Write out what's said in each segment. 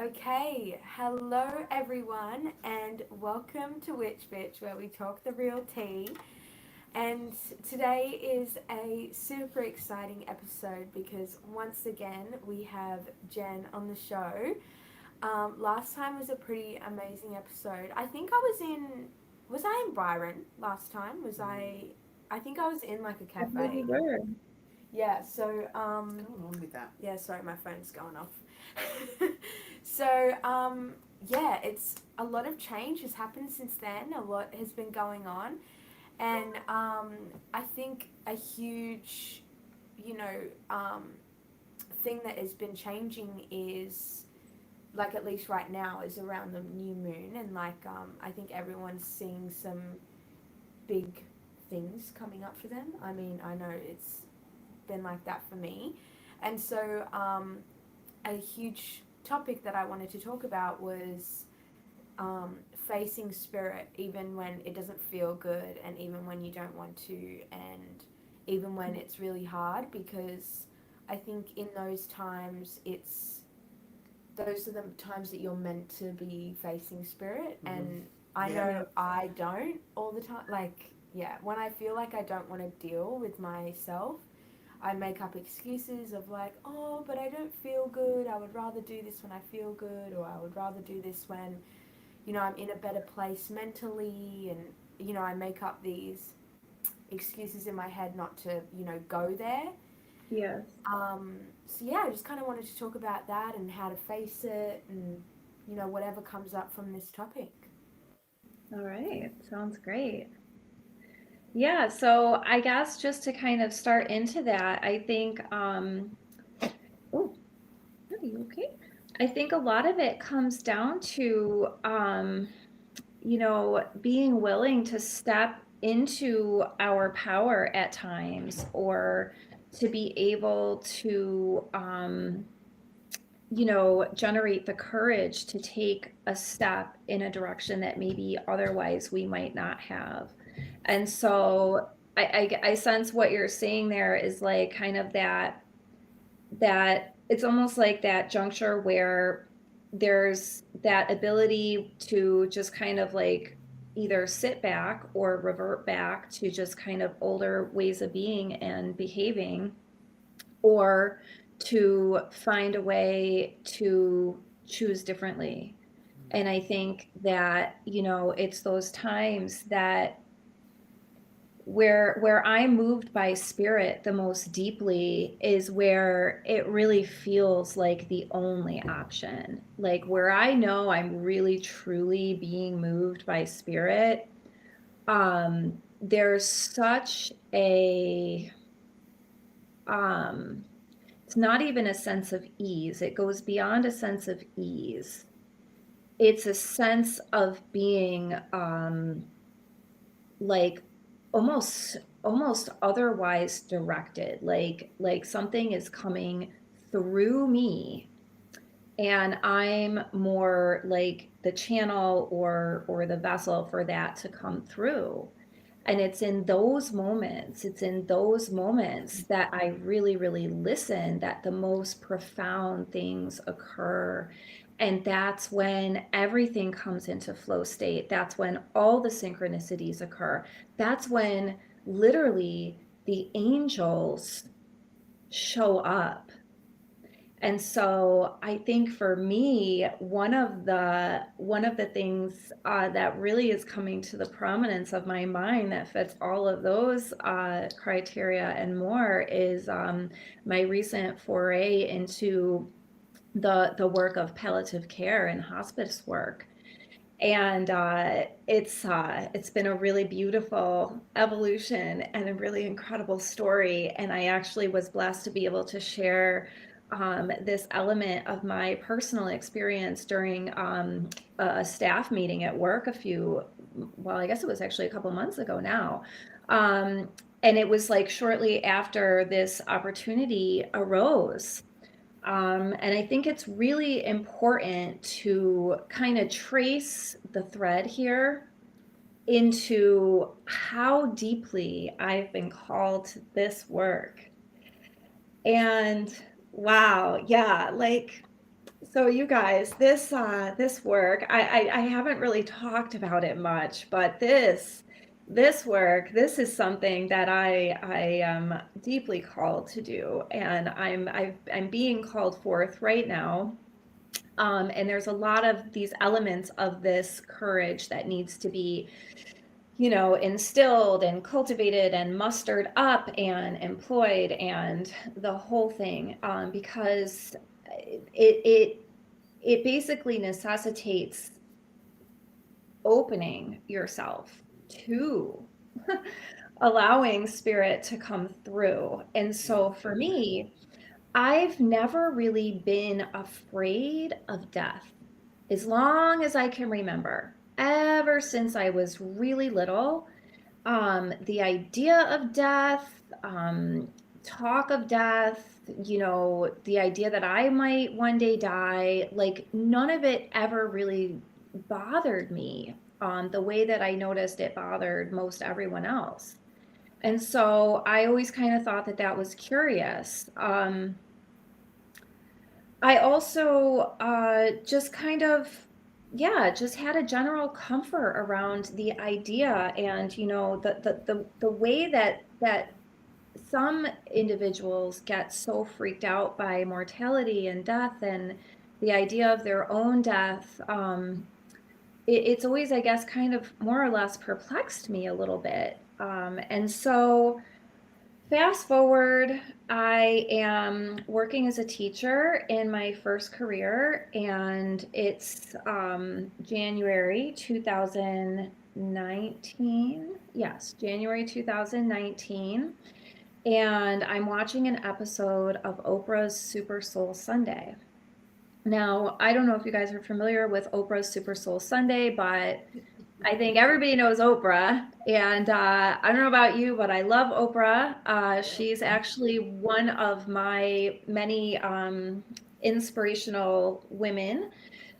Okay, hello everyone, and welcome to Witch Bitch, where we talk the real tea. And today is a super exciting episode because once again we have Jen on the show. Last time was a pretty amazing episode. I think was I in Byron last time? I think I was in like a I believe cafe. you were. Yeah, so What's going on with that? yeah, sorry, my phone's going off. So yeah, it's a lot of change has happened since then. A lot has been going on, and I think a huge, you know, thing that has been changing is like at least right now is around the new moon, and I think everyone's seeing some big things coming up for them. I mean, I know it's been like that for me, and a huge topic that I wanted to talk about was facing spirit, even when it doesn't feel good, and even when you don't want to, and even when it's really hard, because I think in those times, those are the times that you're meant to be facing spirit. Mm-hmm. And I Yeah. know I don't all the time. Like, yeah, when I feel like I don't want to deal with myself, I make up excuses of like, oh, but I don't feel good. I would rather do this when I feel good, or I would rather do this when, I'm in a better place mentally. And, I make up these excuses in my head not to, go there. Yes. So, yeah, I just kind of wanted to talk about that and how to face it and, whatever comes up from this topic. All right. Sounds great. Yeah, so I guess just to kind of start into that, I think oh, are you okay? I think a lot of it comes down to being willing to step into our power at times or to be able to generate the courage to take a step in a direction that maybe otherwise we might not have. And so I sense what you're saying there is like kind of that it's almost like that juncture where there's that ability to just kind of like either sit back or revert back to just kind of older ways of being and behaving, or to find a way to choose differently. And I think that, it's those times that where I'm moved by spirit the most deeply is where it really feels like the only option. Like where I know I'm really truly being moved by spirit, there's such a um it's not even a sense of ease. It goes beyond a sense of ease. It's a sense of being like almost otherwise directed. Like something is coming through me and I'm more like the channel or the vessel for that to come through. And it's in those moments that I really, really listen, that the most profound things occur. And that's when everything comes into flow state. That's when all the synchronicities occur. That's when literally the angels show up. And so I think for me, one of the things that really is coming to the prominence of my mind that fits all of those criteria and more is my recent foray into the work of palliative care and hospice work. And it's been a really beautiful evolution and a really incredible story. And I actually was blessed to be able to share this element of my personal experience during a staff meeting at work well, I guess it was actually a couple months ago now. Um, and it was like shortly after this opportunity arose. And I think it's really important to kind of trace the thread here into how deeply I've been called to this work. And wow, yeah, like So you guys, this work, I haven't really talked about it much, but this work, this is something that I am deeply called to do, and I'm being called forth right now. And there's a lot of these elements of this courage that needs to be, instilled and cultivated and mustered up and employed and the whole thing, because it it it basically necessitates opening yourself to allowing spirit to come through. And so for me, I've never really been afraid of death as long as I can remember. Ever since I was really little, the idea of death, talk of death, the idea that I might one day die, like none of it ever really bothered me the way that I noticed it bothered most everyone else. And so I always kind of thought that that was curious. I also just kind of, yeah, just had a general comfort around the idea, and the way that some individuals get so freaked out by mortality and death and the idea of their own death. It's always, I guess, kind of more or less perplexed me a little bit. And so fast forward, I am working as a teacher in my first career, and it's January 2019. Yes, January 2019. And I'm watching an episode of Oprah's Super Soul Sunday. Now, I don't know if you guys are familiar with Oprah's Super Soul Sunday, but I think everybody knows Oprah, and I don't know about you, but I love Oprah. She's actually one of my many inspirational women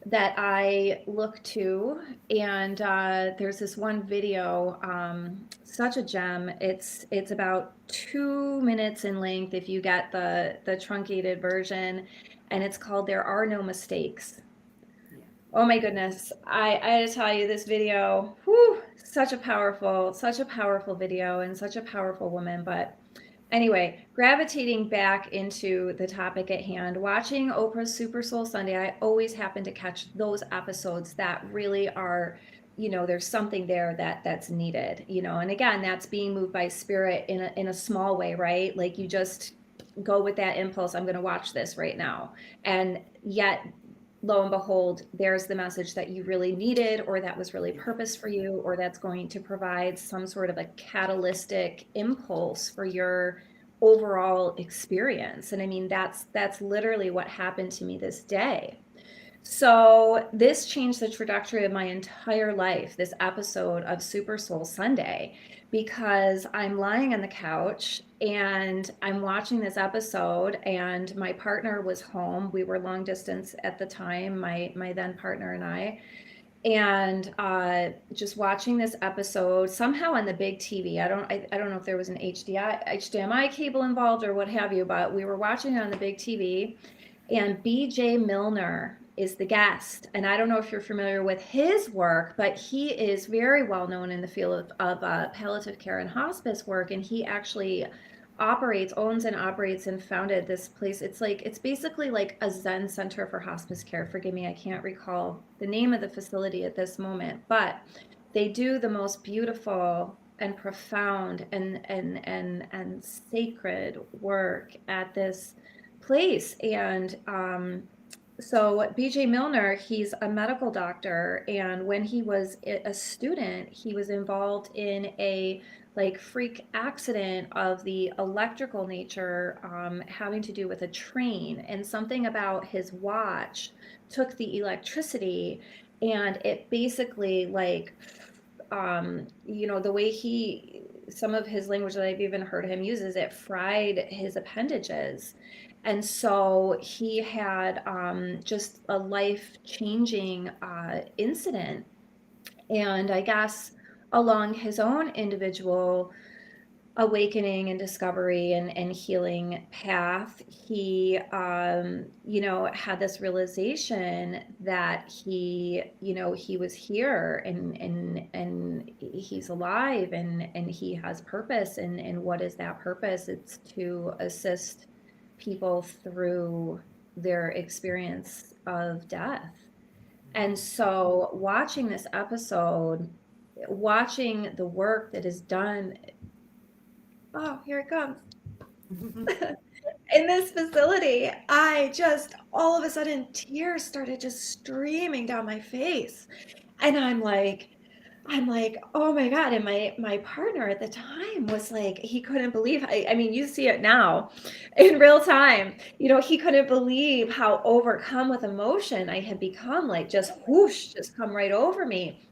that I look to. And there's this one video, such a gem. It's about 2 minutes in length if you get the truncated version, and it's called "There Are No Mistakes." Yeah. Oh my goodness. I had to tell you this video. Whew, such a powerful video and such a powerful woman. But anyway, gravitating back into the topic at hand, watching Oprah's Super Soul Sunday, I always happen to catch those episodes that really are, there's something there that's needed, and again, that's being moved by spirit in a small way, right? Like you just go with that impulse, I'm going to watch this right now. And yet lo and behold, there's the message that you really needed, or that was really Yeah. purpose for you, or that's going to provide some sort of a catalytic impulse for your overall experience. And I mean, that's literally what happened to me this day. So this changed the trajectory of my entire life, this episode of Super Soul Sunday, because I'm lying on the couch and I'm watching this episode, and my partner was home. We were long distance at the time, my then partner and I, and just watching this episode somehow on the big TV. I don't know if there was an HDMI cable involved or what have you, but we were watching it on the big TV, and BJ Milner is the guest. And I don't know if you're familiar with his work, but he is very well known in the field of palliative care and hospice work. And he actually owns and operates and founded this place. It's basically like a Zen center for hospice care. Forgive me, I can't recall the name of the facility at this moment, but they do the most beautiful and profound and sacred work at this place. And so BJ Milner, he's a medical doctor, and when he was a student, he was involved in a like freak accident of the electrical nature, having to do with a train, and something about his watch took the electricity, and it basically like, the way some of his language that I've even heard him use is it fried his appendages. And so he had just a life changing incident. And I guess along his own individual awakening and discovery and healing path, he, had this realization that he was here and he's alive and he has purpose. And what is that purpose? It's to assist people through their experience of death. And so watching this episode, watching the work that is done, oh, here it comes. In this facility, I just all of a sudden tears started just streaming down my face. And I'm like, oh my God. And my partner at the time was like, he couldn't believe, I mean, you see it now in real time. He couldn't believe how overcome with emotion I had become, like just whoosh, just come right over me.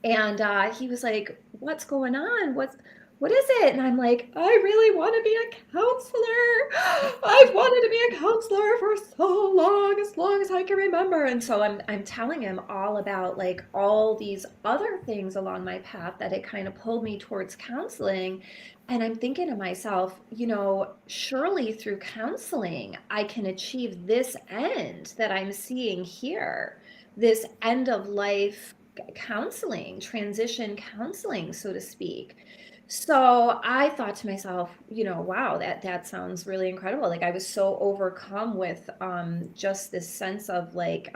And he was like, "What's going on? What is it?" And I'm like, "I really want to be a counselor. I've wanted to be a counselor for so long as I can remember." And so I'm telling him all about like all these other things along my path that it kind of pulled me towards counseling. And I'm thinking to myself, surely through counseling, I can achieve this end that I'm seeing here, this end of life counseling, transition counseling, so to speak. So I thought to myself, wow, that sounds really incredible. Like I was so overcome with just this sense of like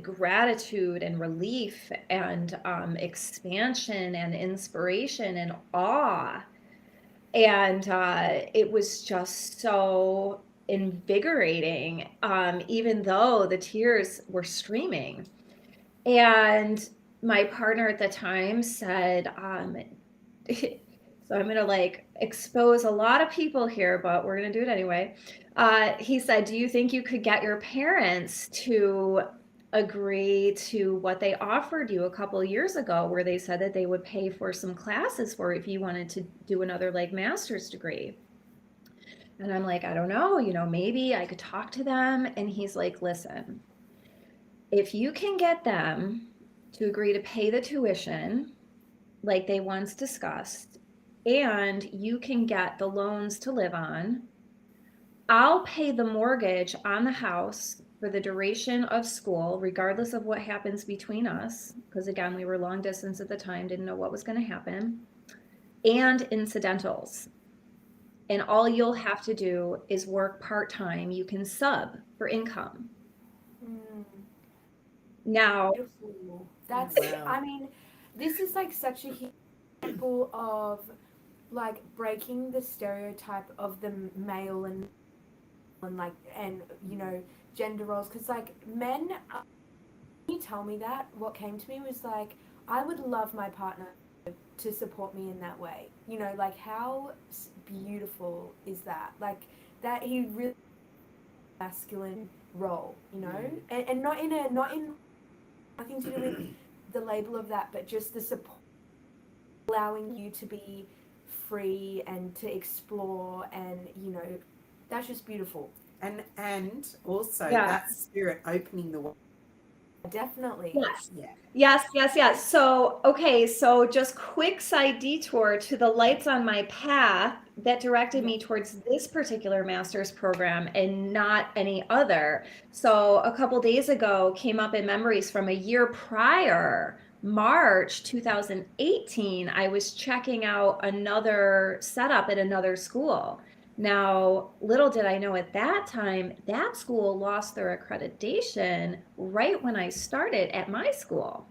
gratitude and relief and expansion and inspiration and awe. And it was just so invigorating, even though the tears were streaming. And my partner at the time said, so I'm going to like expose a lot of people here, but we're going to do it anyway. He said, "Do you think you could get your parents to agree to what they offered you a couple of years ago, where they said that they would pay for some classes for if you wanted to do another like master's degree?" And I'm like, "I don't know, maybe I could talk to them." And he's like, "Listen, if you can get them to agree to pay the tuition like they once discussed, and you can get the loans to live on, I'll pay the mortgage on the house for the duration of school, regardless of what happens between us." Because again, we were long distance at the time, didn't know what was going to happen, "and incidentals. And all you'll have to do is work part time. You can sub for income." Mm, Now, beautiful. Oh, That's, wow. I mean, this is like such a huge example of like breaking the stereotype of the male and like and gender roles, because like men, when you tell me that, what came to me was like, I would love my partner to support me in that way. Like how beautiful is that? Like that he really masculine role, Mm. and not in nothing to do with the label of that, but just the support, allowing you to be free and to explore, and that's just beautiful. And also yeah. that spirit opening the way. Definitely. Yes. Yeah. Yes, yes, yes. So, okay, so just quick side detour to the lights on my path that directed Yeah. me towards this particular master's program and not any other. So, a couple days ago came up in memories from a year prior, March 2018. I was checking out another setup at another school. Now, little did I know at that time, that school lost their accreditation right when I started at my school.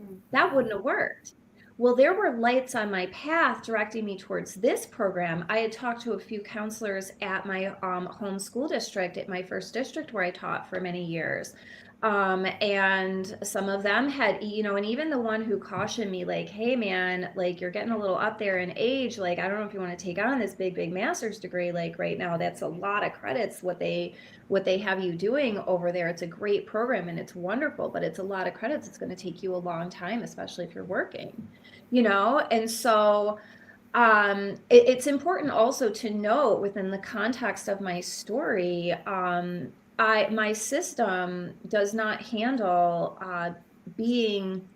Mm. That wouldn't have worked. Well, there were lights on my path directing me towards this program. I had talked to a few counselors at my home school district, at my first district where I taught for many years. And some of them had, and even the one who cautioned me, like, "Hey, man, like, you're getting a little up there in age. Like, I don't know if you want to take on this big, big master's degree. Like, right now, that's a lot of credits, what they have you doing over there. It's a great program and it's wonderful, but it's a lot of credits. It's going to take you a long time, especially if you're working." And so it's important also to note within the context of my story, my system does not handle being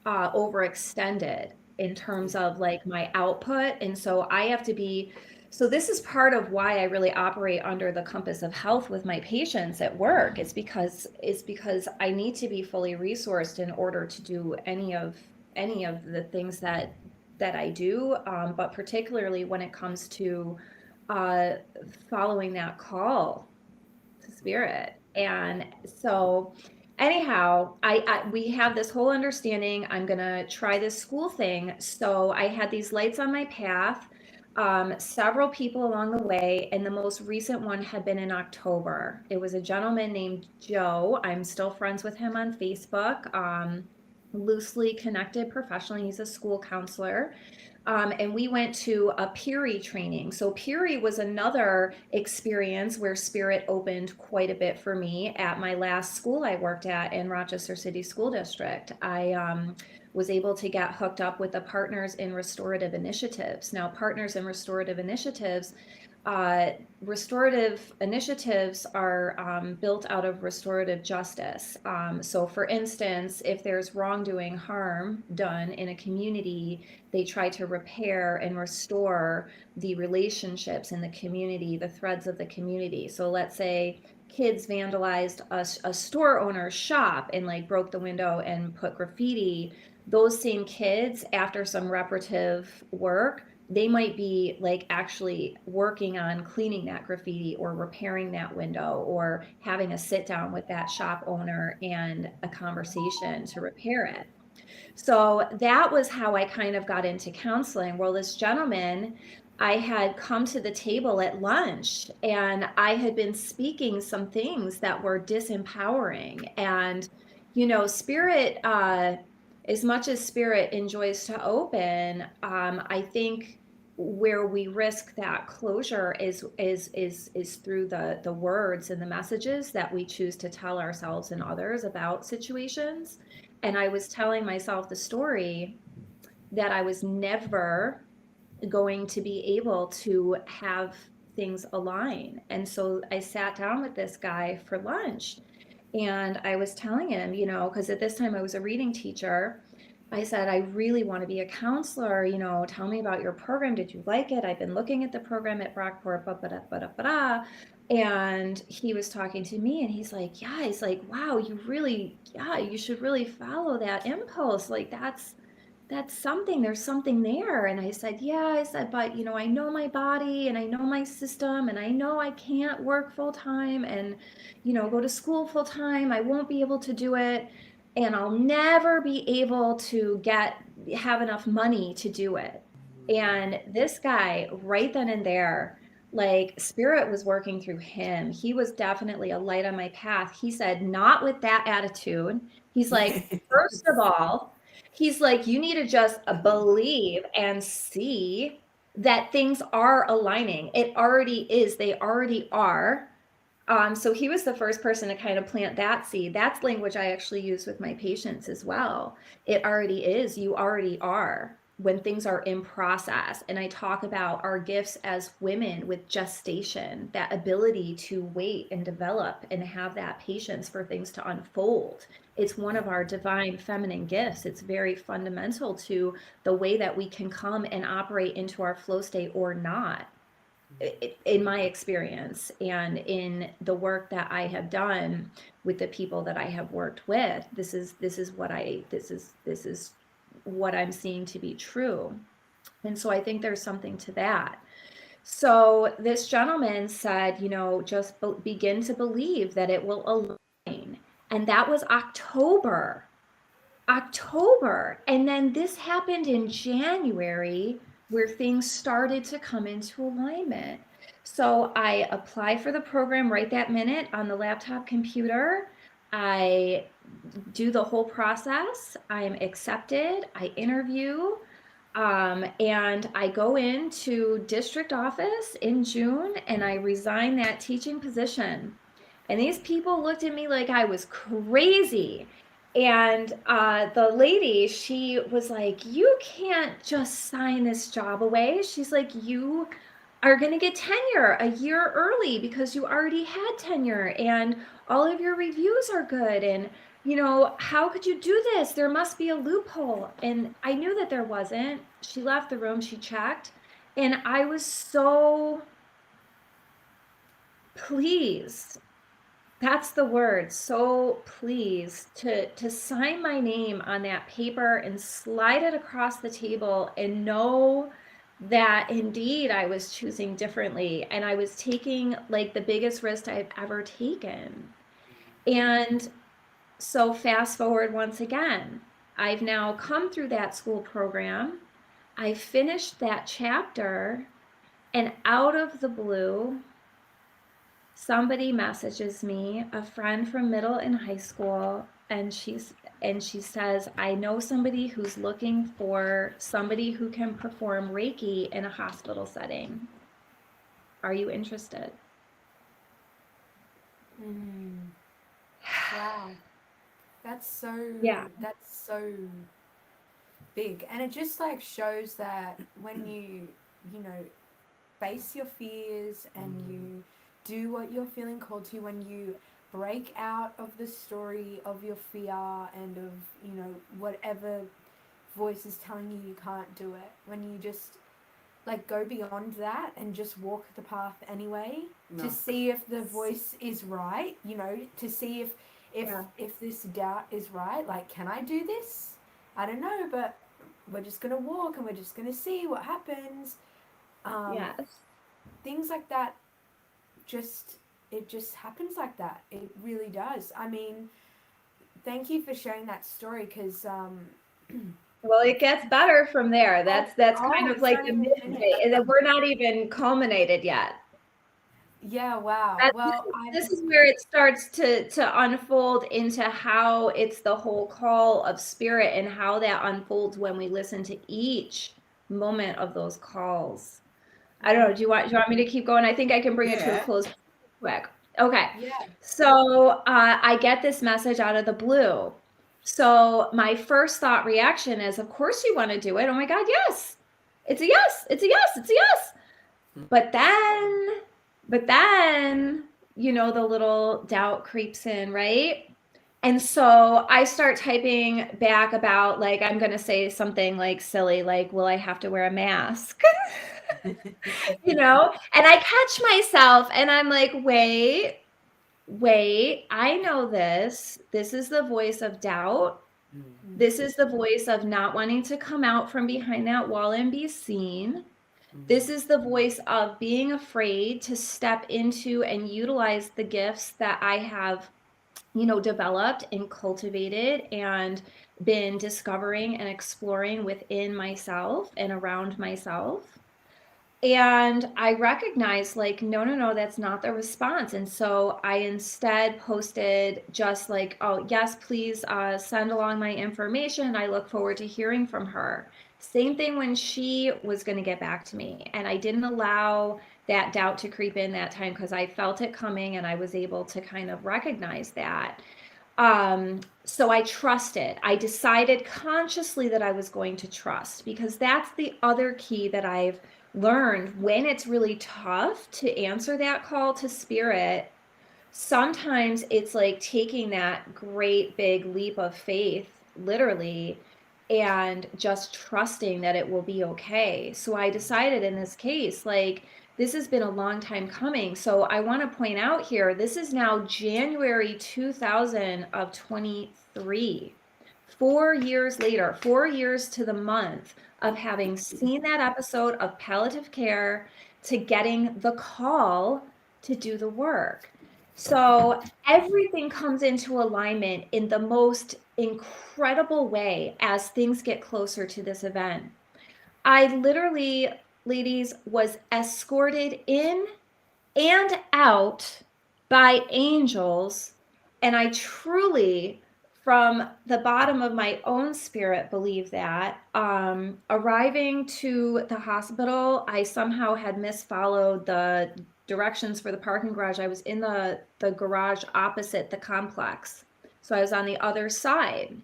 overextended. in terms of like my output. And so I have to be, so this is part of why I really operate under the compass of health with my patients at work. It's because I need to be fully resourced in order to do any of the things that I do, but particularly when it comes to uh, following that call to spirit. And so anyhow, we have this whole understanding I'm gonna try this school thing. So I had these lights on my path, several people along the way, and the most recent one had been in October. It was a gentleman named Joe. I'm still friends with him on Facebook, loosely connected professionally. He's a school counselor. And we went to a Peary training. So Peary was another experience where spirit opened quite a bit for me at my last school I worked at in Rochester City School District. I was able to get hooked up with the Partners in Restorative Initiatives. Now, Partners in Restorative Initiatives, uh, restorative initiatives are built out of restorative justice. So, for instance, if there's wrongdoing, harm done in a community, they try to repair and restore the relationships in the community, the threads of the community. So, let's say kids vandalized a store owner's shop and like broke the window and put graffiti. Those same kids, after some reparative work, they might be like actually working on cleaning that graffiti or repairing that window or having a sit down with that shop owner and a conversation to repair it. So that was how I kind of got into counseling. Well, this gentleman, I had come to the table at lunch and I had been speaking some things that were disempowering. And, spirit, as much as spirit enjoys to open, I think where we risk that closure is through the words and the messages that we choose to tell ourselves and others about situations. And I was telling myself the story that I was never going to be able to have things align. And so I sat down with this guy for lunch and I was telling him, because at this time I was a reading teacher. I said, I really want to be a counselor. Tell me about your program. Did you like it? I've been looking at the program at Brockport, and he was talking to me and he's like, yeah, he's like, wow, yeah, you should really follow that impulse. Like that's something, there's something there. And I said, yeah, I said, but I know my body and I know my system and I know I can't work full time and, go to school full time. I won't be able to do it. And I'll never be able to have enough money to do it. And this guy right then and there, like spirit was working through him. He was definitely a light on my path. He said, not with that attitude. He's like, first of all, he's like, you need to just believe and see that things are aligning. It already is. They already are. So he was the first person to kind of plant that seed. That's language I actually use with my patients as well. It already is. You already are when things are in process. And I talk about our gifts as women with gestation, that ability to wait and develop and have that patience for things to unfold. It's one of our divine feminine gifts. It's very fundamental to the way that we can come and operate into our flow state or not, in my experience and in the work that I have done with the people that I have worked with. This is what I'm seeing to be true. And so I think there's something to that. So this gentleman said, just begin to believe that it will align. And that was October. And then this happened in January where things started to come into alignment. So I apply for the program right that minute on the laptop computer. I do the whole process. I'm accepted. I interview. And I go into district office in June and I resign that teaching position. And these people looked at me like I was crazy. And the lady, she was like, you can't just sign this job away. She's like, you are going to get tenure a year early because you already had tenure and all of your reviews are good. And how could you do this? There must be a loophole. And I knew that there wasn't. She left the room, she checked, and I was so pleased. That's the word. So pleased to sign my name on that paper and slide it across the table and know that indeed I was choosing differently and I was taking like the biggest risk I've ever taken. And so fast forward once again, I've now come through that school program. I finished that chapter, and out of the blue, somebody messages me, a friend from middle and high school, and she says, I know somebody who's looking for somebody who can perform Reiki in a hospital setting. Are you interested? Mm. Wow. That's so Yeah. that's so big. And it just like shows that when you know, face your fears and you do what you're feeling called to, when you break out of the story of your fear and of, whatever voice is telling you can't do it, when you just like go beyond that and just walk the path anyway, to see if the voice is right, to see if Yeah. if this doubt is right, like, can I do this? I don't know, but we're just gonna walk and we're just gonna see what happens. um, Yes. Things like that, just it just happens like that. It really does. I mean, thank you for sharing that story, because Well, it gets better from there. oh, That's kind oh, of it's like not the even midway, finished. and we're not even culminated yet. Yeah, wow. That Well, this is where it starts to unfold into how it's the whole call of spirit and how that unfolds when we listen to each moment of those calls. I don't know. Do you want me to keep going? I think I can bring it to a Yeah. close quick. Okay. yeah. So I get this message out of the blue. So my first thought reaction is, of course you want to do it. Oh my God, yes. It's a yes. It's a yes. It's a yes. But then, but then, the little doubt creeps in, right? And so I start typing back about, like, I'm going to say something like silly, like, will I have to wear a mask? And I catch myself and I'm like, wait, I know this. This is the voice of doubt. This is the voice of not wanting to come out from behind that wall and be seen. This is the voice of being afraid to step into and utilize the gifts that I have, developed and cultivated and been discovering and exploring within myself and around myself. And I recognized, like, no, no, no, that's not the response. And so I instead posted just like, oh, yes, please send along my information. I look forward to hearing from her. Same thing when she was going to get back to me. And I didn't allow that doubt to creep in that time because I felt it coming and I was able to kind of recognize that. So I trusted. I decided consciously that I was going to trust, because that's the other key that I've learned when it's really tough to answer that call to spirit. Sometimes it's like taking that great big leap of faith, literally, and just trusting that it will be okay. So I decided in this case, like, this has been a long time coming. So I want to point out here, this is now January 2023. 4 years later, 4 years to the month of having seen that episode of palliative care to getting the call to do the work. So everything comes into alignment in the most incredible way as things get closer to this event. I literally, ladies, was escorted in and out by angels. And I truly, from the bottom of my own spirit, believe that. Arriving to the hospital, I somehow had misfollowed the directions for the parking garage. I was in the garage opposite the complex. So I was on the other side.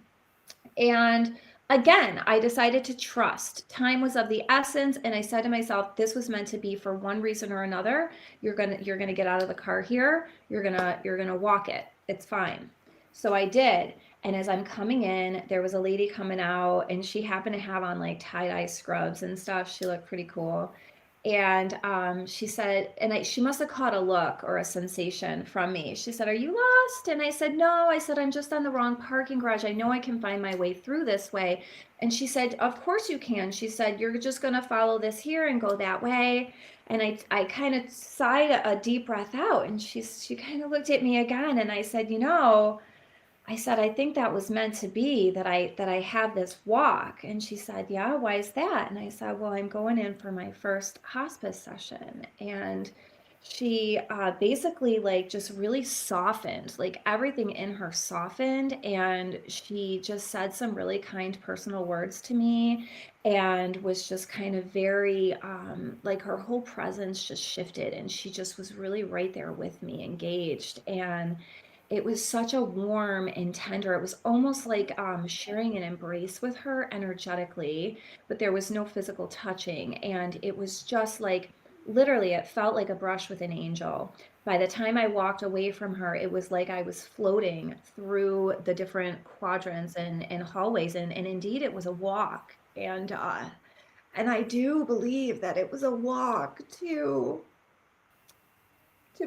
And again, I decided to trust. Time was of the essence, and I said to myself, this was meant to be for one reason or another. You're going to get out of the car here. You're going to walk it. It's fine. So I did. And as I'm coming in, there was a lady coming out, and she happened to have on like tie-dye scrubs and stuff. She looked pretty cool. And she said, she must have caught a look or a sensation from me. She said, "Are you lost?" And I said, "No." I said, "I'm just on the wrong parking garage. I know I can find my way through this way." And she said, "Of course you can." She said, "You're just going to follow this here and go that way." And I kind of sighed a deep breath out, and she kind of looked at me again, and I said, I said, "I think that was meant to be, that I have this walk." And she said, "Yeah, why is that?" And I said, "Well, I'm going in for my first hospice session." And she basically like just really softened, like everything in her softened, and she just said some really kind personal words to me, and was just kind of very like her whole presence just shifted, and she just was really right there with me, engaged. And it was such a warm and tender, it was almost like sharing an embrace with her energetically, but there was no physical touching. And it was just like, literally, it felt like a brush with an angel. By the time I walked away from her, it was like I was floating through the different quadrants and hallways. And indeed, it was a walk. And I do believe that it was a walk to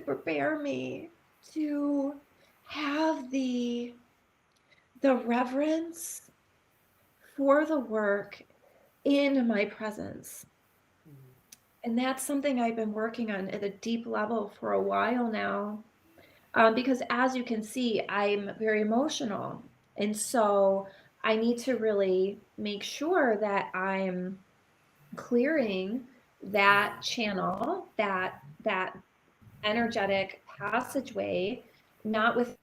prepare me to have the reverence for the work in my presence. And that's something I've been working on at a deep level for a while now. Because as you can see, I'm very emotional. And so I need to really make sure that I'm clearing that Yeah. channel, that energetic passageway, not with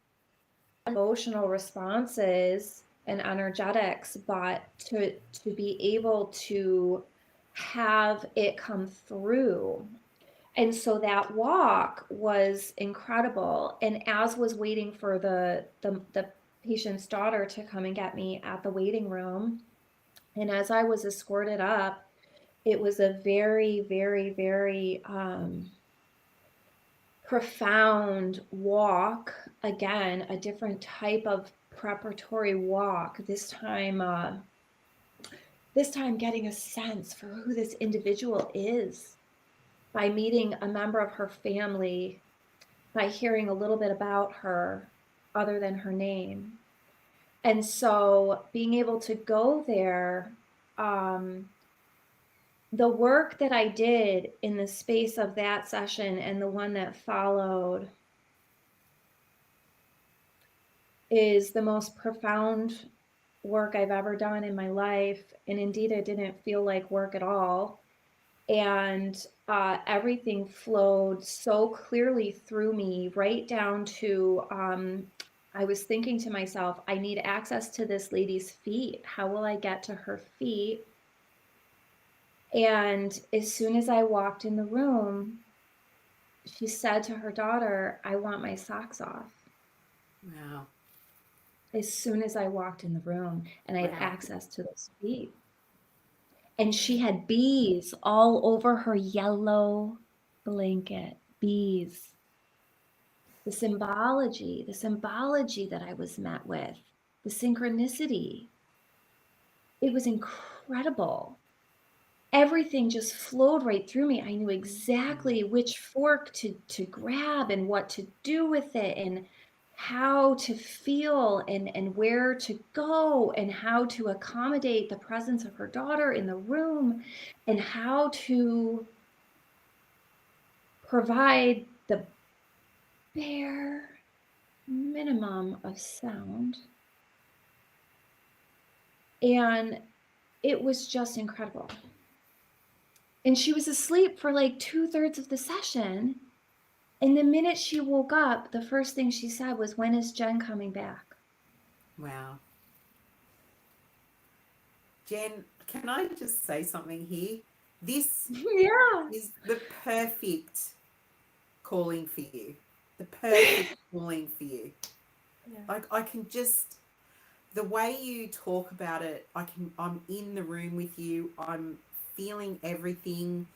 emotional responses and energetics, but to be able to have it come through. And so that walk was incredible. And as was waiting for the patient's daughter to come and get me at the waiting room, and as I was escorted up, it was a very, very, very profound walk. Again, a different type of preparatory walk. This time getting a sense for who this individual is by meeting a member of her family, by hearing a little bit about her other than her name. And so being able to go there, um, the work that I did in the space of that session and the one that followed is the most profound work I've ever done in my life. And indeed, it didn't feel like work at all. And everything flowed so clearly through me, right down to I was thinking to myself, I need access to this lady's feet. How will I get to her feet? And as soon as I walked in the room, she said to her daughter, "I want my socks off." Wow. As soon as I walked in the room, and I had Wow. access to those feet. And she had bees all over her yellow blanket. Bees. The symbology that I was met with, the synchronicity. It was incredible. Everything just flowed right through me. I knew exactly which fork to grab and what to do with it, and how to feel, and where to go, and how to accommodate the presence of her daughter in the room, and how to provide the bare minimum of sound. And it was just incredible. And she was asleep for like 2/3 of the session. And the minute she woke up, the first thing she said was, "When is Jen coming back?" Wow. Jen, can I just say something here? This Yeah. is the perfect calling for you. The perfect calling for you. Yeah. Like I can just the way you talk about it, I'm in the room with you. I'm feeling everything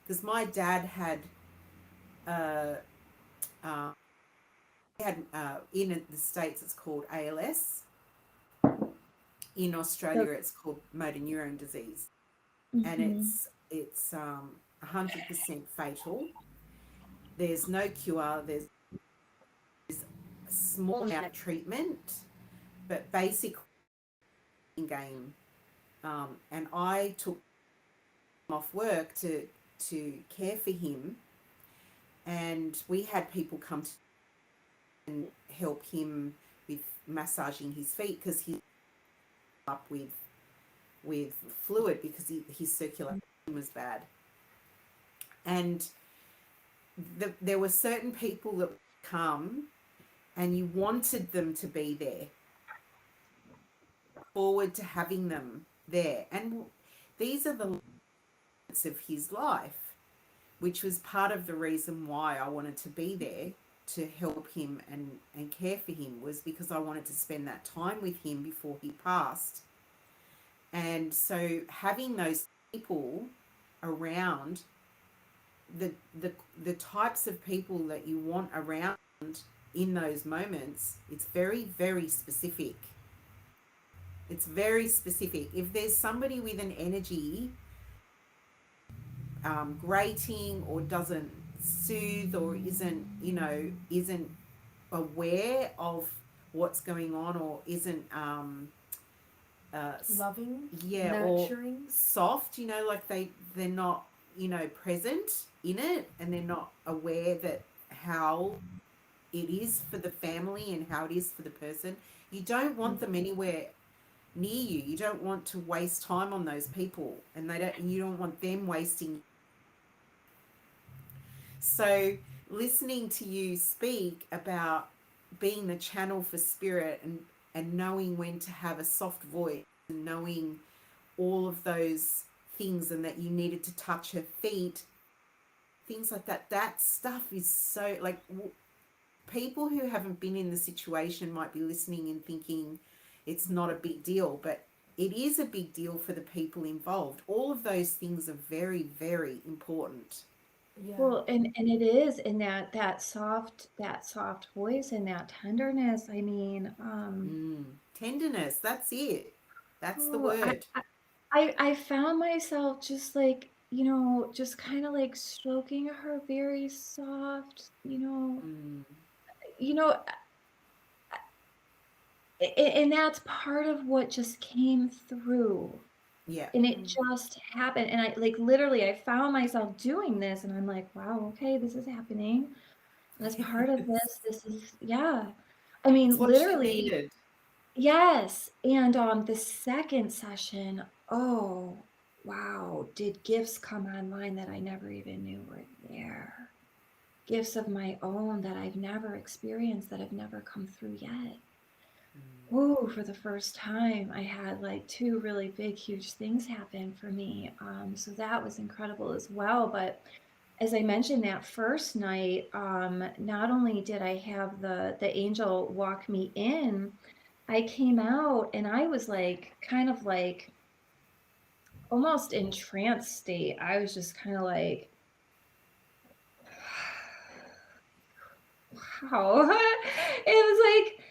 because my dad had uh, uh, had in the States it's called ALS. In So, Australia it's called motor neurone disease, and mhm. it's 100% fatal. There's no cure. There's a small amount of treatment, but basically game. And I took him off work to care for him, and we had people come to and help him with massaging his feet because he's up with fluid because his circulation was bad. And there were certain people that would come and you wanted them to be there, forward to having them there. And these are the moments of his life, which was part of the reason why I wanted to be there to help him and care for him, was because I wanted to spend that time with him before he passed. And so having those people around, the the the types of people that you want around in those moments, it's very, very specific. It's very specific. If there's somebody with an energy grating or doesn't soothe or isn't, isn't aware of what's going on, or isn't Loving, yeah, or nurturing. soft, like they're not, present in it, and they're not aware that how it is for the family and how it is for the person. You don't want them anywhere near you. You don't want to waste time on those people, and you don't want them wasting. So listening to you speak about being the channel for spirit, and knowing when to have a soft voice, and knowing all of those things, and that you needed to touch her feet, things like that, that stuff is so like, people who haven't been in the situation might be listening and thinking it's not a big deal, but it is a big deal for the people involved. All of those things are very, very important. Yeah. Well, and it is in that soft voice and that tenderness. I mean, Tenderness, that's it. That's the oh, I, word. I found myself just like, just kind of like stroking her very soft, Mm, you know, and that's part of what just came through. yeah. And it just happened. And I like literally I found myself doing this and I'm like, wow, okay, this is happening. And as part of Yes. this is yeah. I It's mean, what she literally, needed. yes. And the second session, oh wow, did gifts come online that I never even knew were there. Gifts of my own that I've never experienced, that have never come through yet. Ooh, for the first time, I had like two really big, huge things happen for me. So that was incredible as well. But as I mentioned that first night, not only did I have the angel walk me in, I came out and I was like kind of like almost in trance state. I was just kind of like, wow. It was like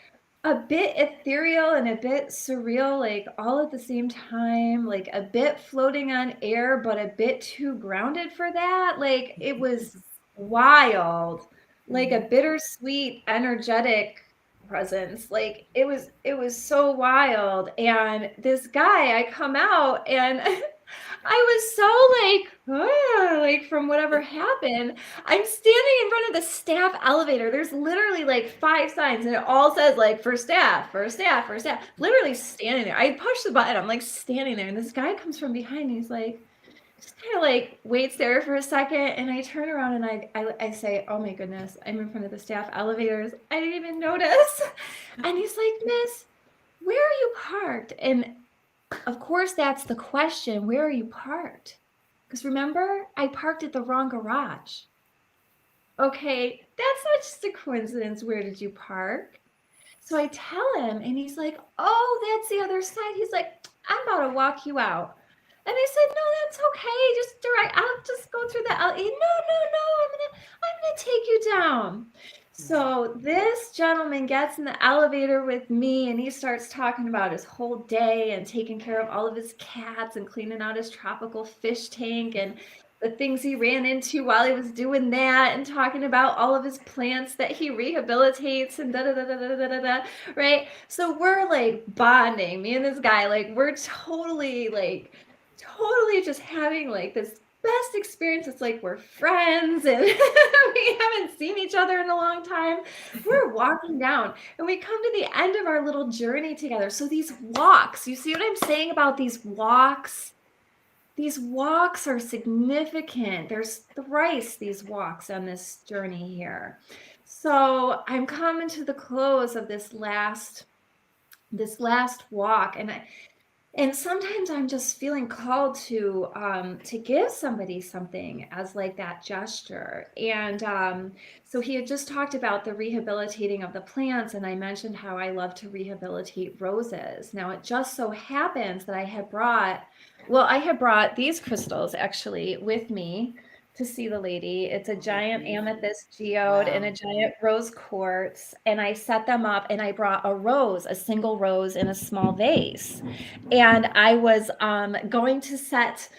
a bit ethereal and a bit surreal, like all at the same time, like a bit floating on air, but a bit too grounded for that. Like it was wild, like a bittersweet, energetic presence. Like it was so wild. And this guy, I come out and I was so like, like from whatever happened. I'm standing in front of the staff elevator. There's literally like 5 signs, and it all says like for staff, for staff, for staff. Literally standing there. I push the button. I'm like standing there, and this guy comes from behind, and he's like, just kind of like waits there for a second, and I turn around and I say, "Oh my goodness, I'm in front of the staff elevators. I didn't even notice." And he's like, "Miss, where are you parked?" And of course, that's the question. Where are you parked? Because remember, I parked at the wrong garage. Okay, that's not just a coincidence. Where did you park? So I tell him, and he's like, "Oh, that's the other side." He's like, "I'm about to walk you out." And I said, "No, that's okay. I'll just go through the alley." No, no, no. I'm gonna take you down. So this gentleman gets in the elevator with me and he starts talking about his whole day and taking care of all of his cats and cleaning out his tropical fish tank and the things he ran into while he was doing that and talking about all of his plants that he rehabilitates and da da da da da da da da, right? So we're like bonding, me and this guy, like we're totally just having like this best experience. It's like we're friends and we haven't seen each other in a long time. We're walking down and we come to the end of our little journey together. So these walks, you see what I'm saying about these walks? These walks are significant. There's thrice these walks on this journey here. So I'm coming to the close of this last walk, and sometimes I'm just feeling called to give somebody something as like that gesture. And so he had just talked about the rehabilitating of the plants, and I mentioned how I love to rehabilitate roses. Now it just so happens that I had brought these crystals actually with me to see the lady. It's a Oh, they're giant beautiful. amethyst geode and a Wow. giant rose quartz, and I set them up and I brought a single rose in a small vase. And I was going to set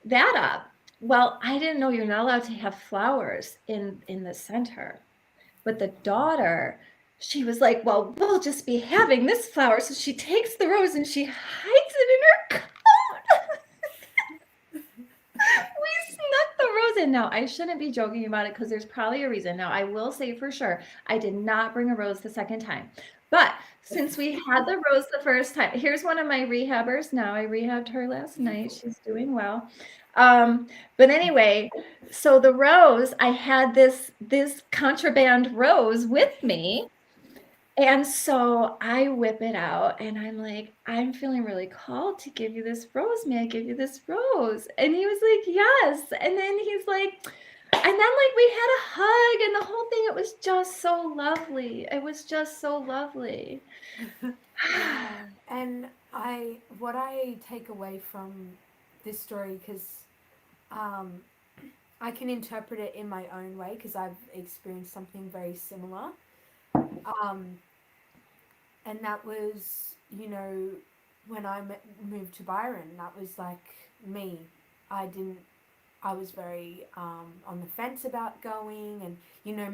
that up. Well, I didn't know you're not allowed to have flowers in the center. But the daughter, she was like, "Well, we'll just be having this flower." So she takes the rose and she hides it in her coat. We snuck the rose in. Now, I shouldn't be joking about it because there's probably a reason. Now, I will say for sure, I did not bring a rose the second time. But since we had the rose the first time, here's one of my rehabbers now. I rehabbed her last night. Beautiful. She's doing well. But anyway, so the rose, I had this contraband rose with me, and so I whip it out and I'm like, "I'm feeling really called to give you this rose. May I give you this rose?" And he was like, "Yes." And then he's like, and then like we had a hug and the whole thing, it was just so lovely. It was just so lovely. Yeah, and what I take away from this story, because um, I can interpret it in my own way because I've experienced something very similar. Um, and that was, when moved to Byron, that was like me. I didn't, I was very on the fence about going and,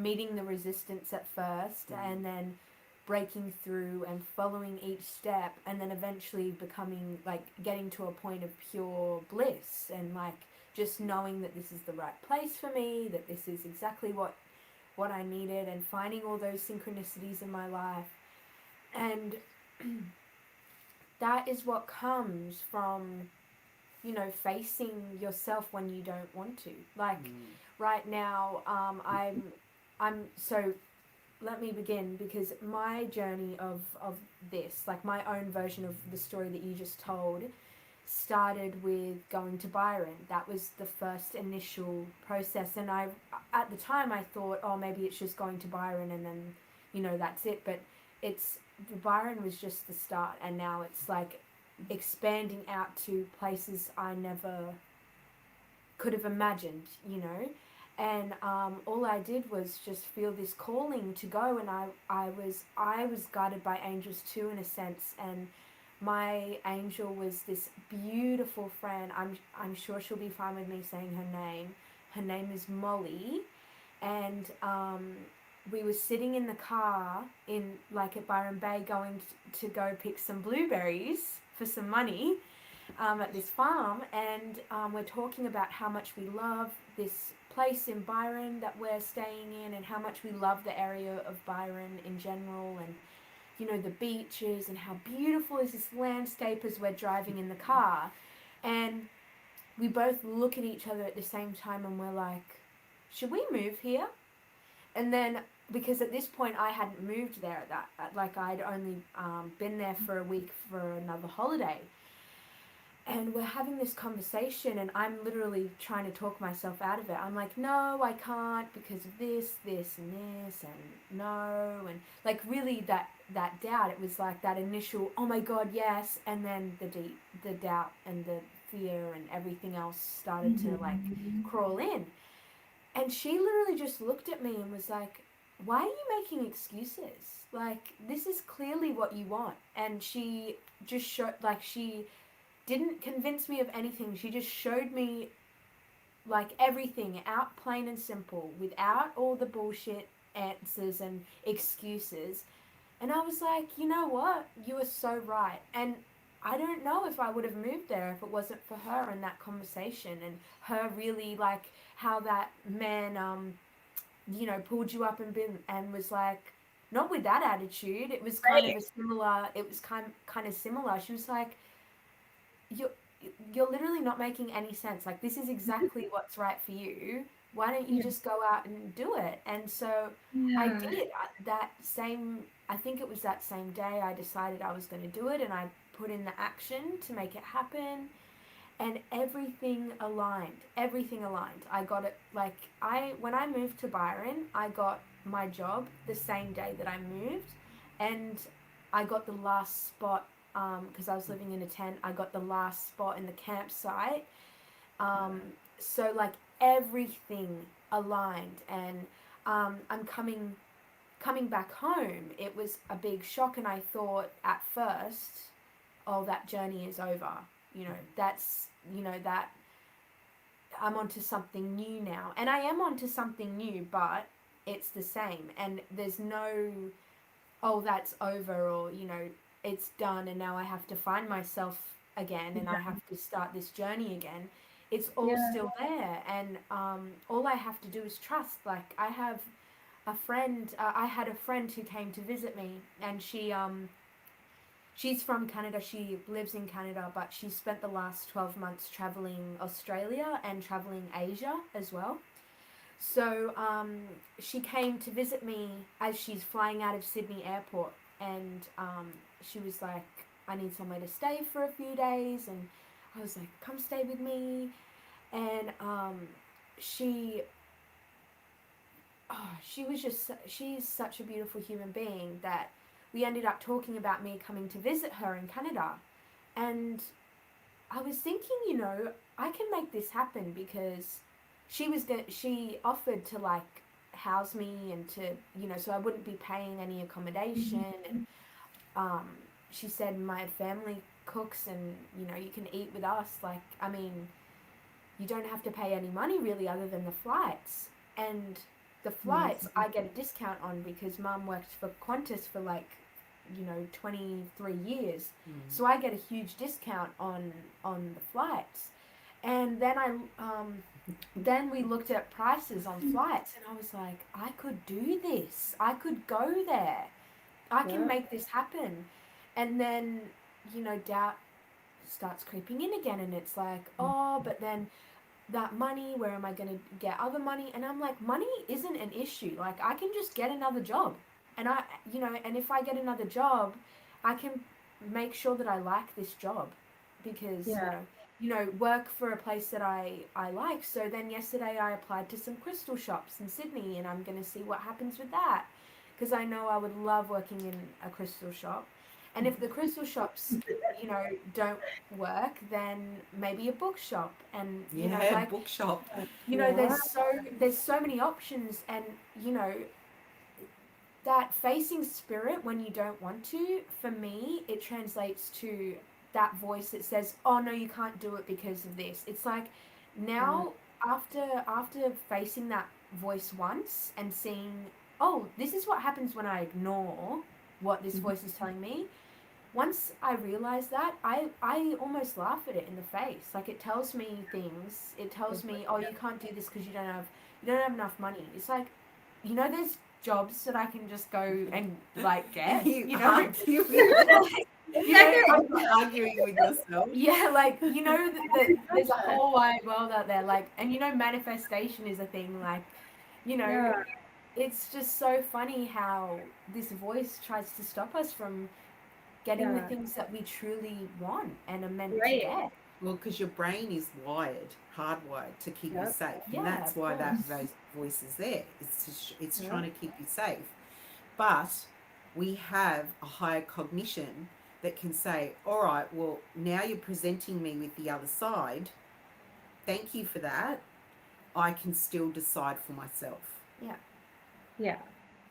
meeting the resistance at first and then breaking through and following each step and then eventually becoming like getting to a point of pure bliss and like just knowing that this is the right place for me, that this is exactly what I needed, and finding all those synchronicities in my life. And that is what comes from, facing yourself when you don't want to. Like right now, I'm so. Let me begin, because my journey of this, like my own version of the story that you just told, started with going to Byron. That was the first initial process, and at the time I thought, oh, maybe it's just going to Byron and then, that's it. But it's Byron was just the start, and now it's like expanding out to places I never could have imagined, And all I did was just feel this calling to go, and I was guided by angels too, in a sense. And my angel was this beautiful friend. I'm sure she'll be fine with me saying her name. Her name is Molly, and we were sitting in the car at Byron Bay, going to go pick some blueberries for some money at this farm, and we're talking about how much we love this place in Byron that we're staying in, and how much we love the area of Byron in general, and the beaches, and how beautiful is this landscape as we're driving in the car. And we both look at each other at the same time and we're like, should we move here? And then, because at this point I hadn't moved there, like I'd only been there for a week for another holiday, and we're having this conversation and I'm literally trying to talk myself out of it. I'm like, no, I can't because of this and this, and no, and like really that doubt. It was like that initial, oh my God, yes, and then the doubt and the fear and everything else started to like Mhm. crawl in. And she literally just looked at me and was like, why are you making excuses? Like, this is clearly what you want. And she just showed, like, she didn't convince me of anything. She just showed me, like, everything out plain and simple without all the bullshit answers and excuses. And I was like, you know what? You are so right. And I don't know if I would have moved there if it wasn't for her and that conversation and her really, like, how that man pulled you up and was like, not with that attitude. It was kind of Right. a similar. It was kind of similar. She was like, you're you're literally not making any sense. Like, this is exactly what's right for you. Why don't you Yeah. just go out and do it? And so I Yeah. did. That same, I think it was that same day, I decided I was going to do it, and I put in the action to make it happen, and everything aligned. Everything aligned. I got it. Like, when I moved to Byron, I got my job the same day that I moved, and I got the last spot because I was living in a tent. I got the last spot in the campsite. Um, so, like, everything aligned, and I'm coming back home. It was a big shock, and I thought at first, oh, that journey is over. That's, that I'm onto something new now. And I am onto something new, but it's the same. And there's no, oh, that's over, or, it's done and now I have to find myself again and I have to start this journey again. It's all Yeah. still there. And all I have to do is trust. Like, I had a friend who came to visit me, and she's from Canada. She lives in Canada, but she spent the last 12 months traveling Australia and traveling Asia as well. So she came to visit me as she's flying out of Sydney Airport, and she was like, I need somewhere to stay for a few days. And I was like, come stay with me. And she, she's such a beautiful human being that we ended up talking about me coming to visit her in Canada. And I was thinking, I can make this happen, because she offered to, like, house me and to, so I wouldn't be paying any accommodation. And um, she said my family cooks, and you can eat with us. Like, I mean, you don't have to pay any money really other than the flights. And the flights I get a discount on because Mum worked for Qantas for, like, 23 years. So I get a huge discount on the flights. And then we looked at prices on flights, and I was like, I could do this. I could go there. I can Yeah. make this happen. And then, doubt starts creeping in again, and it's like, oh, but then that money, where am I going to get other money? And I'm like, money isn't an issue. Like, I can just get another job. And and if I get another job, I can make sure that I like this job, because, Yeah. work for a place that I like. So then yesterday I applied to some crystal shops in Sydney, and I'm going to see what happens with that, because I know I would love working in a crystal shop. And if the crystal shops, don't work, then maybe a bookshop. And, like, bookshop. Yeah. there's so many options. And, that facing spirit when you don't want to, for me, it translates to that voice that says, oh no, you can't do it because of this. It's like, now, after facing that voice once and seeing, oh, this is what happens when I ignore what this voice is telling me. Once I realize that, I almost laugh at it in the face. Like, it tells me things. It tells me, oh, you can't do this because you don't have enough money. It's like, there's jobs that I can just go and, like, get. I'm not arguing with yourself. Yeah, like, that there's a whole wide world out there. Like, and manifestation is a thing. Like, Yeah. it's just so funny how this voice tries to stop us from getting the Yeah. things that we truly want and are meant to Right. get. Well, because your brain is hardwired to keep you Yep. safe, Yeah, and that's of why course. those voice is there. It's Yep. trying to keep you safe. But we have a higher cognition that can say, all right, well, now you're presenting me with the other side. Thank you for that. I can still decide for myself. Yeah. Yeah.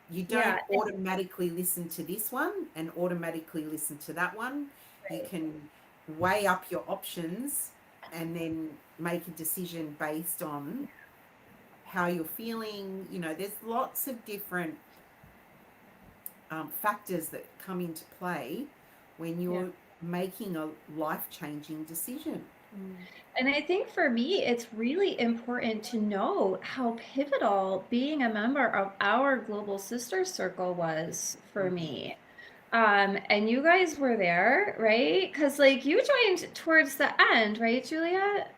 You Yeah. don't automatically listen to this one and automatically listen to that one. You Right. can weigh up your options and then make a decision based on how you're feeling. You know, there's lots of different factors that come into play when Yeah. you're making a life-changing decision. And I think for me, it's really important to know how pivotal being a member of our Global Sister Circle was for Mhm. me. And you guys were there, right? Because like you joined towards the end, right, Juliet?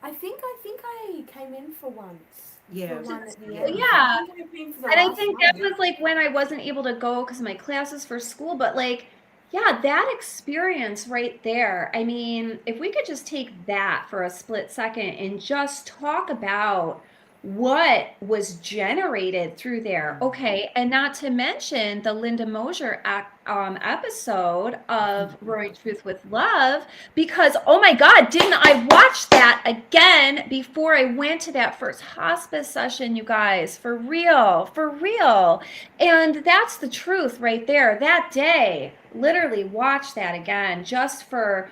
I think I came in for once. For Yeah, one at the yeah, end. I Yeah. think I came for the And I last think that one. was like when I wasn't able to go because of my classes for school, but like, yeah, that experience right there. I mean, if we could just take that for a split second and just talk about what was generated through there. Okay. And not to mention the Linda Mosier episode of Roaring Truth with Love, because oh my God, didn't I watch that again before I went to that first hospice session, you guys? For real, for real. And that's the truth right there. That day, literally watch that again just for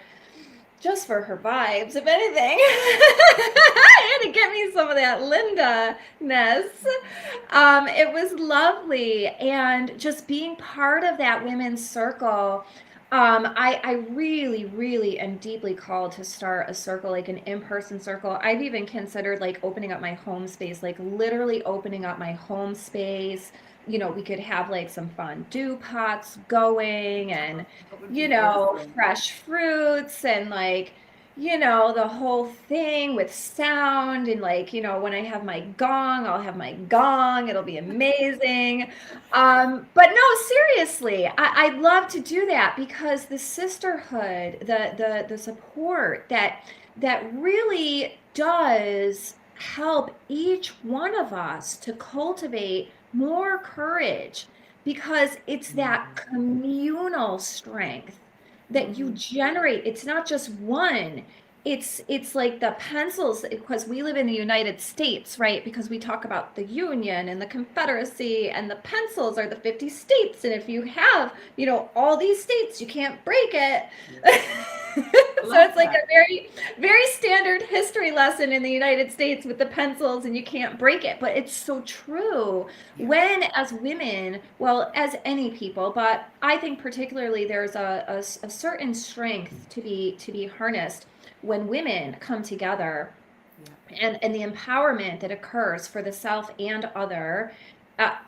her vibes, if anything. I had to get me some of that Linda-ness. It was lovely. And just being part of that women's circle, I really, really am deeply called to start a circle, like an in-person circle. I've even considered like opening up my home space, like literally opening up my home space. You know, we could have like some fondue pots going and that would you be know, awesome. fresh fruits and like, you know, the whole thing with sound and like, you know, when I have my gong, I'll have my gong. It'll be amazing. But no, seriously, I'd love to do that because the sisterhood, the support that really does help each one of us to cultivate more courage because it's that communal strength that you generate. It's not just one. It's like the pencils because we live in the United States, right? Because we talk about the Union and the Confederacy and the pencils are the 50 states and if you have, you know, all these states, you can't break it. I So love it's like that. a very standard history lesson in the United States with the pencils and you can't break it, but it's so true Yeah. when as women, well, as any people, but I think particularly there's a certain strength to be harnessed when women come together Yeah. and the empowerment that occurs for the self and other.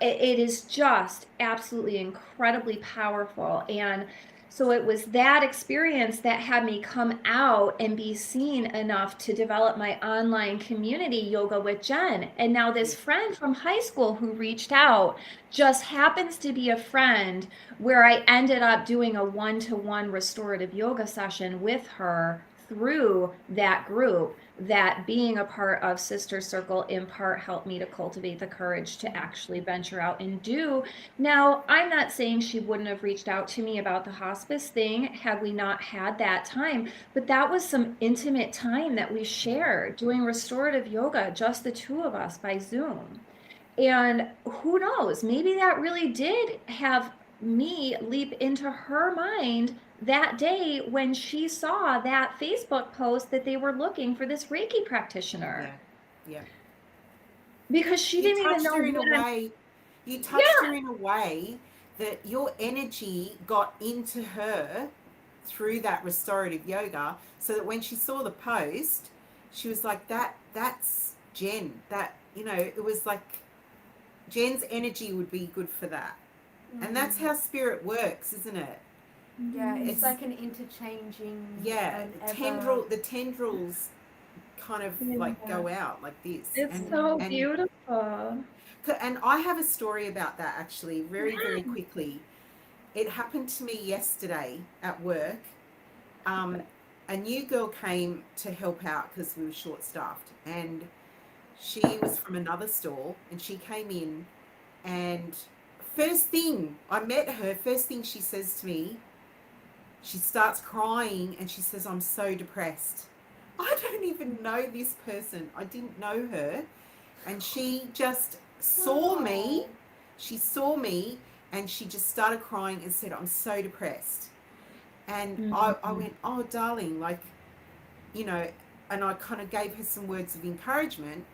It is just absolutely incredibly powerful. And so it was that experience that had me come out and be seen enough to develop my online community, Yoga with Jen. And now Yeah. this friend from high school who reached out just happens to be a friend where I ended up doing a one-to-one restorative yoga session with her through that group. That being a part of Sister Circle in part helped me to cultivate the courage to actually venture out and do. Now, I'm not saying she wouldn't have reached out to me about the hospice thing had we not had that time, but that was some intimate time that we shared doing restorative yoga, just the two of us by Zoom. And who knows, maybe that really did have me leap into her mind that day when she saw that Facebook post that they were looking for this Reiki practitioner Yeah. Yeah. because she You didn't even touched know her in a what I'm. way, you touched Yeah, her in a way that your energy got into her through that restorative yoga so that when she saw the post, she was like, that's Jen. That, you know, it was like Jen's energy would be good for that. And that's how spirit works, isn't it? Yeah, it's It's, like an interchanging yeah, and ever. the tendrils kind of like yeah. go out like this. It's so And beautiful. and I have a story about that actually, very, very Yeah. quickly. It happened to me yesterday at work. Um, a new girl came to help out because we were short staffed, and she was from another store, and she came in, and first thing I met her, first thing she says to me, she starts crying, and she says, "I'm so depressed." I don't even know this person. I didn't know her, and she just saw me. Oh. she saw me and she just started crying and said, I'm so depressed. And I Mhm. went, oh, darling, like, you know, and I kind of gave her some words of encouragement.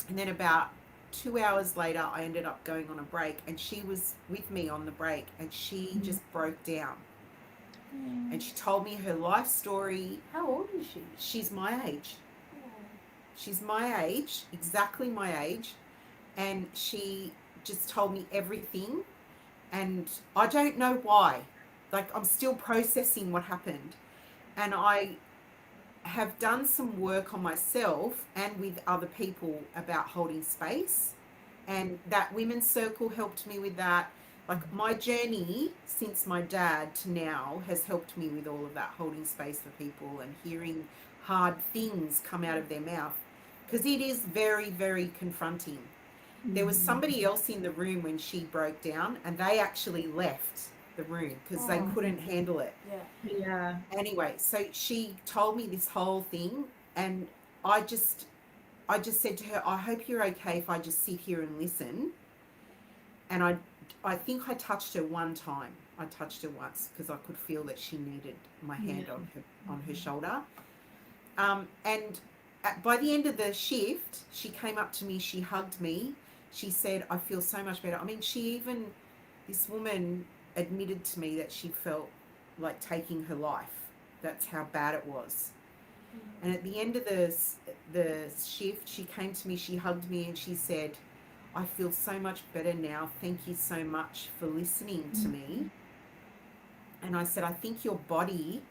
And then about 2 hours later, I ended up going on a break, and she was with me on the break, and she Mhm. just broke down. Mm. And she told me her life story. How old is she? She's my age. Oh. She's my age, exactly my age. And she just told me everything. And I don't know why. Like, I'm still processing what happened. And I have done some work on myself and with other people about holding space. And that women's circle helped me with that. Like, my journey since my dad to now has helped me with all of that, holding space for people and hearing hard things come out of their mouth, because it is very, very confronting. There was Mhm. somebody else in the room when she broke down, and they actually left the room because they Oh. couldn't handle it. Yeah. Yeah. Anyway, so she told me this whole thing, and I just I just said to her, I hope you're okay if I just sit here and listen. And I think I touched her one time. I touched her once because I could feel that she needed my Yeah. hand on her shoulder. And by the end of the shift, she came up to me, she hugged me, she said, I feel so much better. I mean, this woman admitted to me that she felt like taking her life. That's how bad it was. And at the end of the shift, she came to me, she hugged me, and she said, I feel so much better now. Thank you so much for listening to me. And I said, I think your body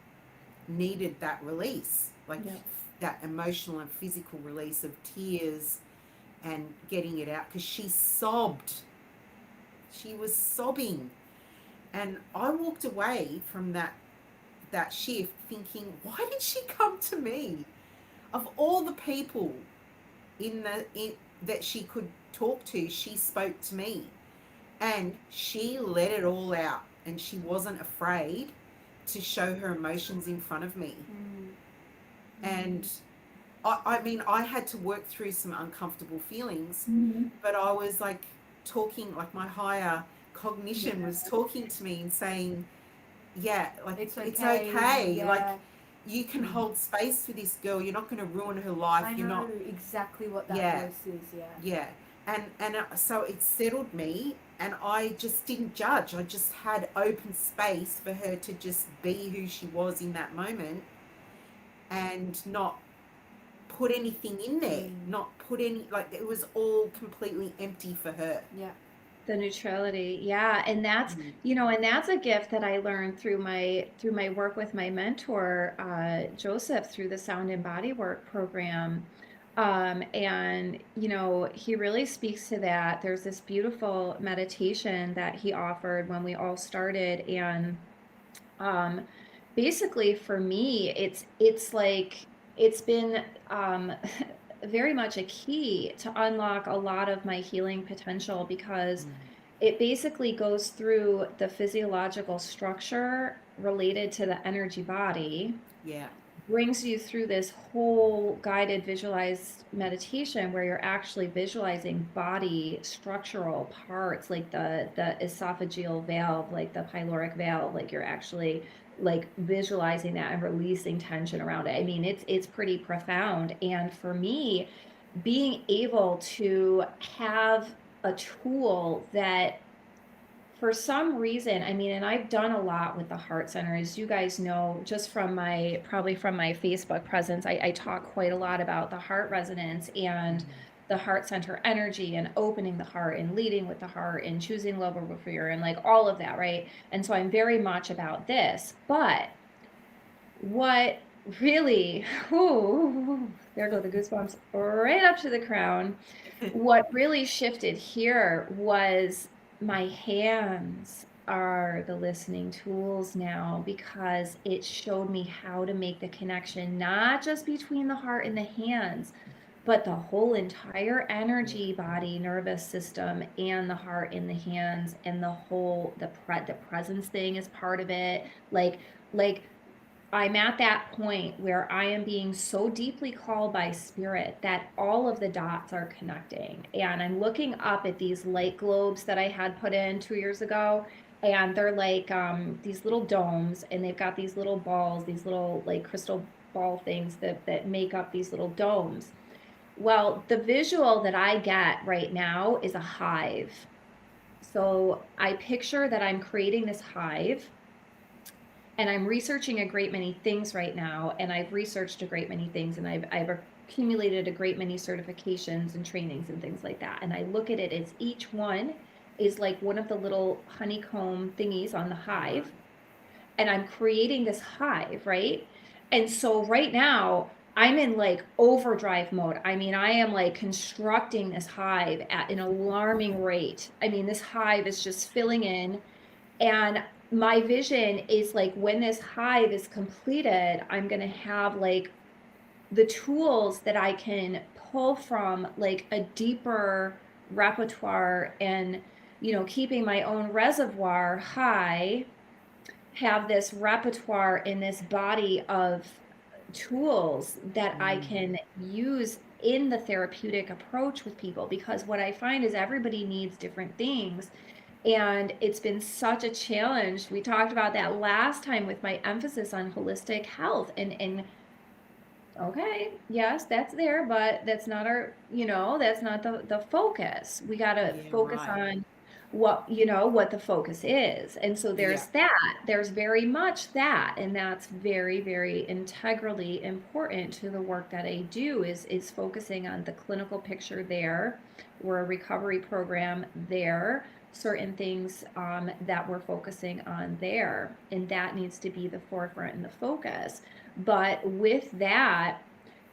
needed that release, like Yep. that emotional and physical release of tears and getting it out, because she sobbed. She was sobbing. And I walked away from that shift thinking, why did she come to me? Of all the people that she could talk to, she spoke to me, and she let it all out, and she wasn't afraid to show her emotions in front of me. And I mean, I had to work through some uncomfortable feelings, Mhm. but I was like talking, like my higher cognition was talking to me and saying, yeah, like It's it's okay. okay. Like, Yeah. you can hold space for this girl. You're not going to ruin her life. I You're know not. exactly what that Yeah, voice is. Yeah. yeah. And so it settled me, and I just didn't judge. I just had open space for her to just be who she was in that moment, and not put anything in there, not put any, like, it was all completely empty for her. Yeah. The neutrality. Yeah. And that's, and that's a gift that I learned through my work with my mentor, Joseph, through the Sound and Body Work program. And he really speaks to that. There's this beautiful meditation that he offered when we all started. And um, basically for me, it's like it's been very much a key to unlock a lot of my healing potential, because it basically goes through the physiological structure related to the energy body, Yeah. brings you through this whole guided visualized meditation where you're actually visualizing body structural parts, like the esophageal valve, like the pyloric valve, like you're actually like visualizing that and releasing tension around it. I mean, it's pretty profound. And for me, being able to have a tool that, for some reason, I mean, and I've done a lot with the Heart Center, as you guys know, just probably from my Facebook presence, I talk quite a lot about the heart resonance and the Heart Center energy and opening the heart and leading with the heart and choosing love over fear and like all of that, right? And so I'm very much about this. But what really, there go the goosebumps right up to the crown. What really shifted here was my hands are the listening tools now, because it showed me how to make the connection, not just between the heart and the hands, but the whole entire energy, body, nervous system, and the heart and the hands, and the whole the presence thing is part of it. Like I'm at that point where I am being so deeply called by spirit that all of the dots are connecting. And I'm looking up at these light globes that I had put in 2 years ago. And they're like these little domes, and they've got these little balls, these little like crystal ball things that make up these little domes. Well, the visual that I get right now is a hive. So I picture that I'm creating this hive, and I'm researching a great many things right now, and I've researched a great many things, and I've accumulated a great many certifications and trainings and things like that. And I look at it as each one is like one of the little honeycomb thingies on the hive, and I'm creating this hive, right? And so right now I'm in like overdrive mode. I mean, I am like constructing this hive at an alarming rate. I mean, this hive is just filling in, and my vision is like when this hive is completed, I'm going to have like the tools that I can pull from like a deeper repertoire, and, keeping my own reservoir high, have this repertoire in this body of tools that I can use in the therapeutic approach with people, because what I find is everybody needs different things. And it's been such a challenge. We talked about that last time with my emphasis on holistic health, and okay, yes, that's there, but that's not that's not the focus. We got to Yeah, focus right. on what the focus is. And so Yeah. there's very much that, and that's very, very integrally important to the work that I do, is focusing on the clinical picture there. We're a recovery program there, certain things that we're focusing on there, and that needs to be the forefront and the focus. But with that,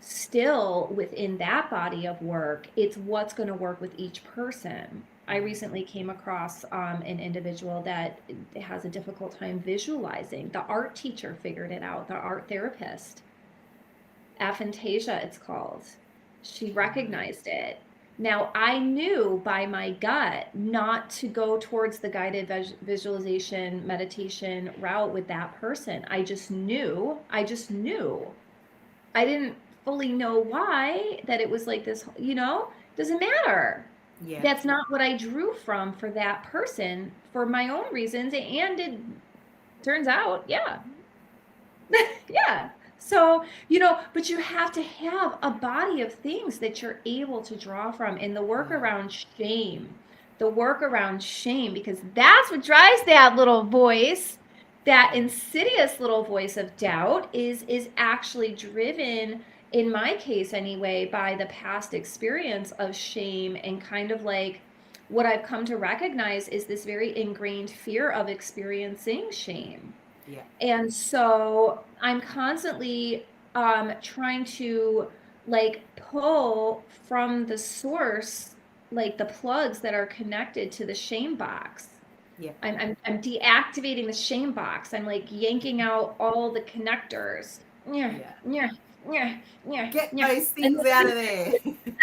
still within that body of work, it's what's going to work with each person. I recently came across an individual that has a difficult time visualizing. The art teacher figured it out, the art therapist. Aphantasia, it's called. She recognized it. Now, I knew by my gut not to go towards the guided visualization meditation route with that person. I just knew. I just knew. I didn't fully know why that it was like this, doesn't matter. Yeah. That's not what I drew from for that person for my own reasons. And it turns out, yeah, yeah. So, but you have to have a body of things that you're able to draw from. And the work around shame, because that's what drives that little voice, that insidious little voice of doubt is actually driven, in my case anyway, by the past experience of shame, and kind of like what I've come to recognize is this very ingrained fear of experiencing shame. Yeah. And so I'm constantly trying to like pull from the source, like the plugs that are connected to the shame box. Yeah. I'm deactivating the shame box. I'm like yanking out all the connectors. Yeah, Yeah. yeah, yeah, yeah, Get yeah. those things out of there.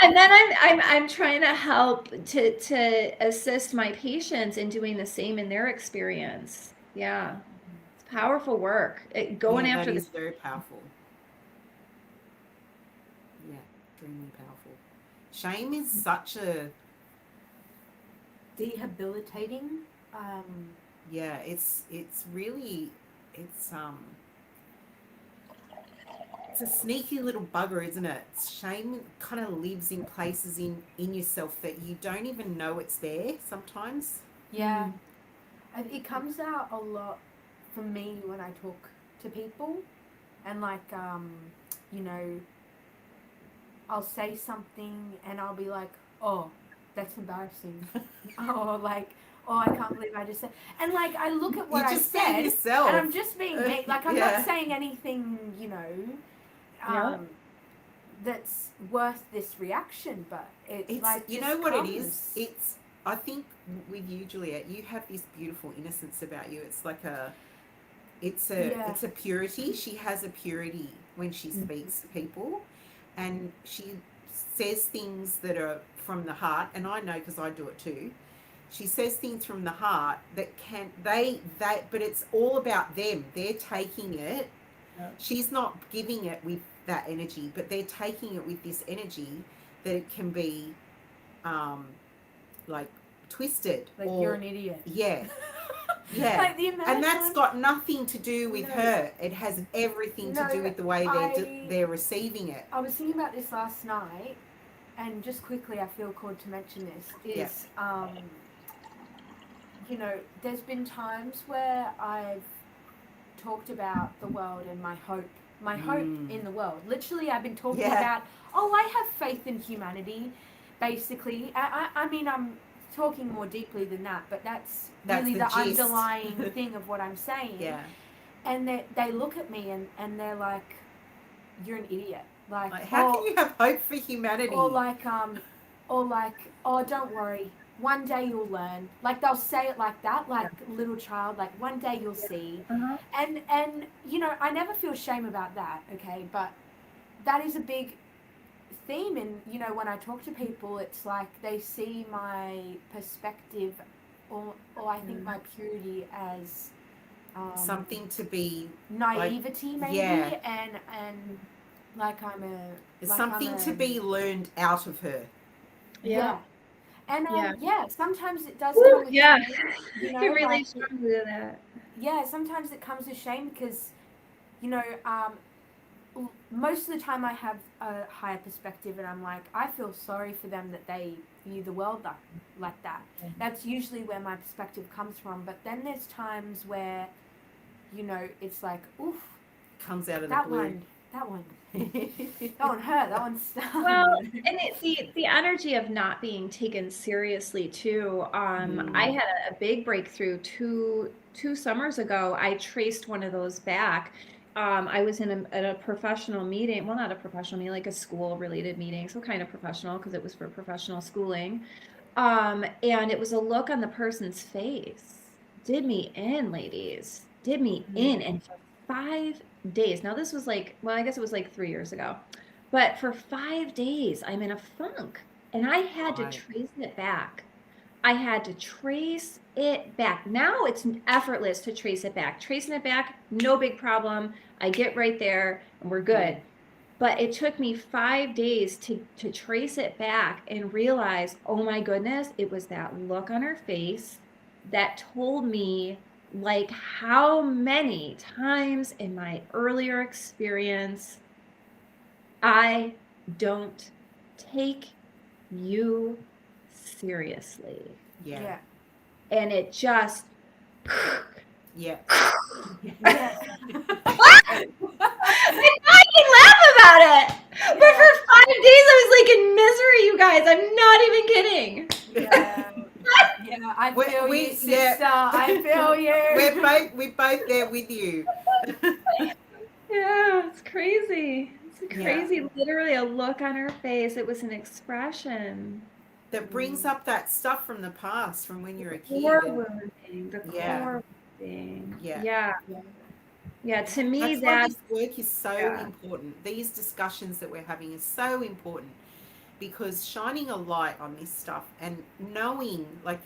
And then I'm trying to help to assist my patients in doing the same in their experience. Yeah. Powerful work. Going Yeah, that after the is very powerful. Yeah, extremely powerful. Shame is such a Debilitating. yeah, it's really it's um it's a sneaky little bugger, isn't it? Shame kind of lives in places in yourself that you don't even know it's there sometimes. Yeah. It comes out a lot for me when I talk to people, and like you know, I'll say something and I'll be like, oh, that's embarrassing. Oh, like, oh, I can't believe I just said. And like, I look at what You're I just being said, yourself. and I'm just being like, I'm Yeah. not saying anything, Yeah. that's worth this reaction. But It's like, you just know what it is? comes. It's I think with you, Juliet, you have this beautiful innocence about you. It's like Yeah. it's a purity. She has a purity when she speaks to people, and she says things that are from the heart. And I know because I do it too. She says things from the heart that can but it's all about them. They're taking it Yeah. She's not giving it with that energy, but they're taking it with this energy that it can be like twisted Like or you're an idiot. yeah, yeah. Like the amount And of that's times. got nothing to do with No. her. It has everything to No, do with the way I they're receiving it. I was thinking about this last night, and just quickly, I feel called to mention this. Yeah. Is you know, there's been times where I've talked about the world and my hope in the world. Literally, I've been talking Yeah. about, oh, I have faith in humanity. Basically, I mean, I'm talking more deeply than that, but that's really the the gist. underlying thing of what I'm saying. Yeah. And they look at me and they're like, you're an idiot. Like how can you have hope for humanity? or like, oh, don't worry. One day you'll learn. Like they'll say it like that, like little child. Like one day you'll see. Uh-huh. And you know, I never feel shame about that. Okay, but that is a big theme. And you know, when I talk to people, it's like they see my perspective, or I think my purity as something to be naivety, like, maybe, yeah. and like I'm a It's like something to be learned out of her. yeah. And Yeah. sometimes it does Woo, come with yeah. shame, you know, I really like struggle with that. yeah, sometimes it comes with shame because, you know, most of the time I have a higher perspective and I'm like, I feel sorry for them that they view the world like that. That's usually where my perspective comes from. But then there's times where, you know, it's like, oof, Comes out of that the blue. one, that one hurt, that one stung. Well, and the energy of not being taken seriously too. I had a big breakthrough two summers ago. I traced one of those back. I was at a professional meeting. Well, not a professional meeting, like a school related meeting. So kind of professional because it was for professional schooling. And it was a look on the person's face. Did me in, ladies. Did me in. And for 5 days. Now this was like, well, I guess it was like 3 years ago. But for 5 days, I'm in a funk. And I had to Right. trace it back. I had to trace it back. Now it's effortless to trace it back. Tracing it back, no big problem. I get right there and we're good. But it took me 5 days to trace it back and realize, oh my goodness, it was that look on her face that told me like how many times in my earlier experience I don't take you seriously. Yeah. And it just Yeah. Yeah. I can laugh about it. But for 5 days I was like in misery, you guys. I'm not even kidding. Yeah. Yeah, I feel you, sister. Yeah. I feel you. We're both there with you. Yeah, it's crazy. It's Yeah. crazy. Literally a look on her face. It was an expression. That brings up that stuff from the past, from when you're a kid. Core wounding. The Yeah. core wounding. Yeah. Yeah. Yeah, to me That's why that this work is so important. These discussions that we're having is so important, because shining a light on this stuff and knowing, like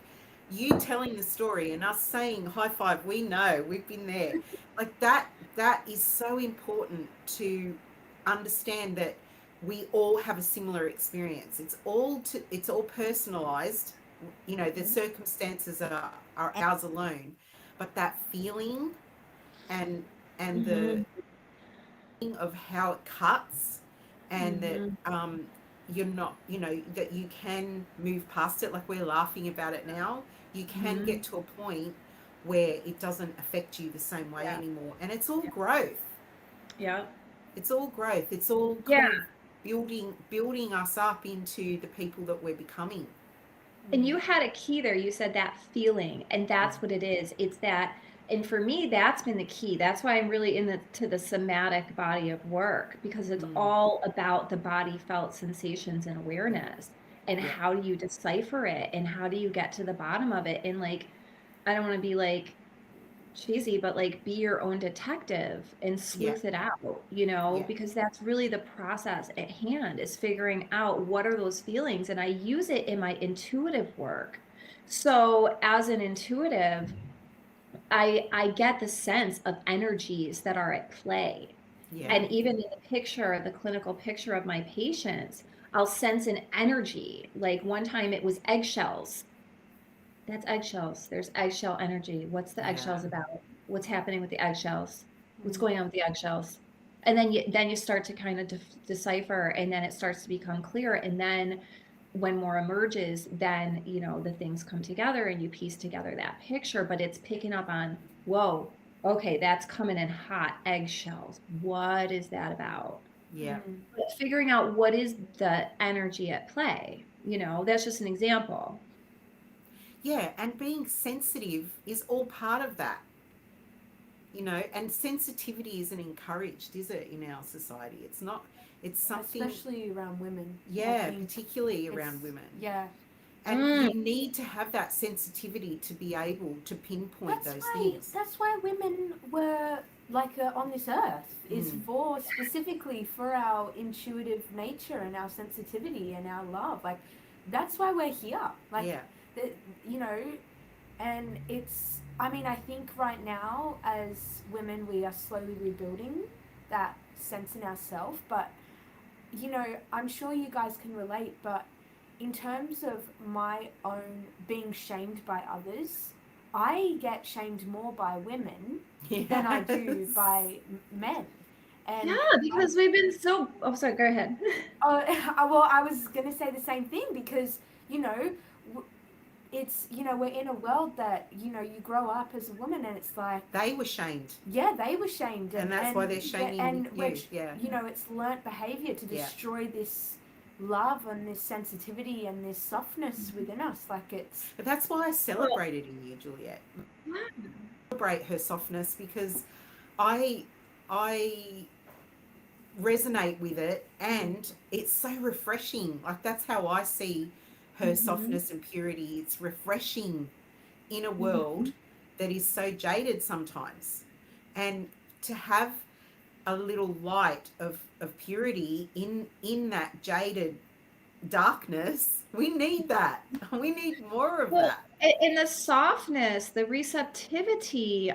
you telling the story and us saying high five, we know, we've been there. Like that is so important to understand that we all have a similar experience. It's all personalized. You know, the circumstances are ours alone, but that feeling and the of how it cuts, and that you're not, you know, that you can move past it. Like we're laughing about it now. You can get to a point where it doesn't affect you the same way anymore, and it's all growth. Yeah. It's all growth. It's all kind of building us up into the people that we're becoming. And you had a key there. You said that feeling, and that's what it is. It's that, and for me, that's been the key. That's why I'm really to the somatic body of work, because it's all about the body felt sensations and awareness. And how do you decipher it, and how do you get to the bottom of it? And like, I don't want to be like cheesy, but like be your own detective and sleuth it out, you know, because that's really the process at hand, is figuring out what are those feelings. And I use it in my intuitive work. So as an intuitive, I get the sense of energies that are at play. Yeah. And even in the picture, the clinical picture of my patients, I'll sense an energy. Like one time it was eggshells. That's eggshells. There's eggshell energy. What's the Yeah. eggshells about? What's happening with the eggshells? What's Mm. going on with the eggshells? And then you start to kind of decipher, and then it starts to become clear. And then when more emerges, then the things come together, and you piece together that picture. But it's picking up on, whoa, okay, that's coming in hot, eggshells. What is that about? Yeah. Mm. But figuring out what is the energy at play. That's just an example. Yeah. And being sensitive is all part of that, and sensitivity isn't encouraged, is it, in our society? It's not. It's something, Especially around women. I yeah, think particularly it's around women. yeah. And Mm. you need to have that sensitivity to be able to pinpoint That's those why things. that's why women were like on this earth is Mm. for specifically for our intuitive nature and our sensitivity and our love. Like that's why we're here. Like Yeah. the, you know, and it's I mean I think right now as women we are slowly rebuilding that sense in ourselves, but I'm sure you guys can relate, but in terms of my own being shamed by others, I get shamed more by women than I do Yes. by men. Yeah, And because we've been oh, sorry, go ahead. uh, well, I was going to say the same thing because, you know, it's, we're in a world that, you grow up as a woman and it's like, They were shamed. yeah, they were shamed, And that's why they're shaming and you. which Yeah. it's learnt behavior to Yeah. destroy this love and this sensitivity and this softness within us. Like it's But that's why I Well, celebrated in you, Juliet. yeah. Celebrate her softness because I I resonate with it, and it's so refreshing. Like that's how I see her Mhm, softness and purity. It's refreshing in a world mhm. that is so jaded sometimes. And to have a little light of purity in that jaded darkness, we need that. We need more of Well, that. in the softness, the receptivity,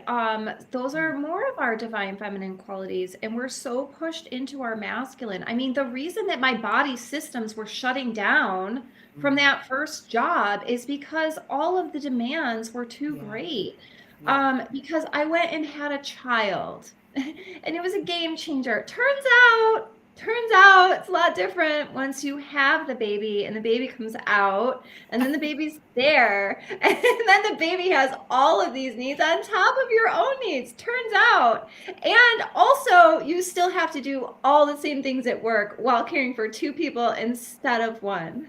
those Mm, are more of our divine feminine qualities, and we're so pushed into our masculine. I mean, the reason that my body systems were shutting down from mm, that first job is because all of the demands were too yeah, great. yeah, Because I went and had a child, and it was a game changer. Turns out it's a lot different once you have the baby and the baby comes out and then the baby's there and then the baby has all of these needs on top of your own needs, turns out. And also you still have to do all the same things at work while caring for two people instead of one.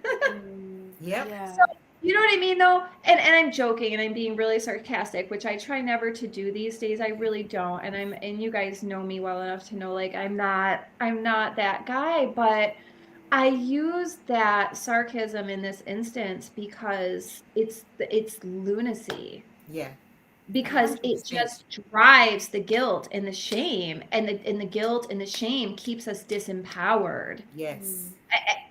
yep, yeah. So, you know what I mean though? And I'm joking and I'm being really sarcastic, which I try never to do these days. I really don't. And you guys know me well enough to know like I'm not that guy, but I use that sarcasm in this instance because it's lunacy, yeah, because it 100%. just drives the guilt and the shame, and the guilt and the shame keeps us disempowered. Mm. Yes,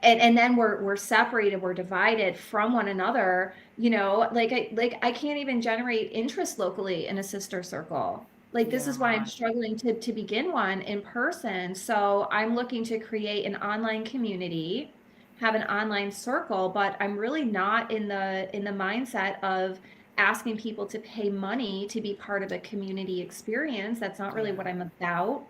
And then we're separated, we're divided from one another, like I can't even generate interest locally in a sister circle. Like this yeah, is why I'm right. struggling to begin one in person. So I'm looking to create an online community, have an online circle, but I'm really not in the mindset of asking people to pay money to be part of a community experience. That's not really Yeah, what I'm about.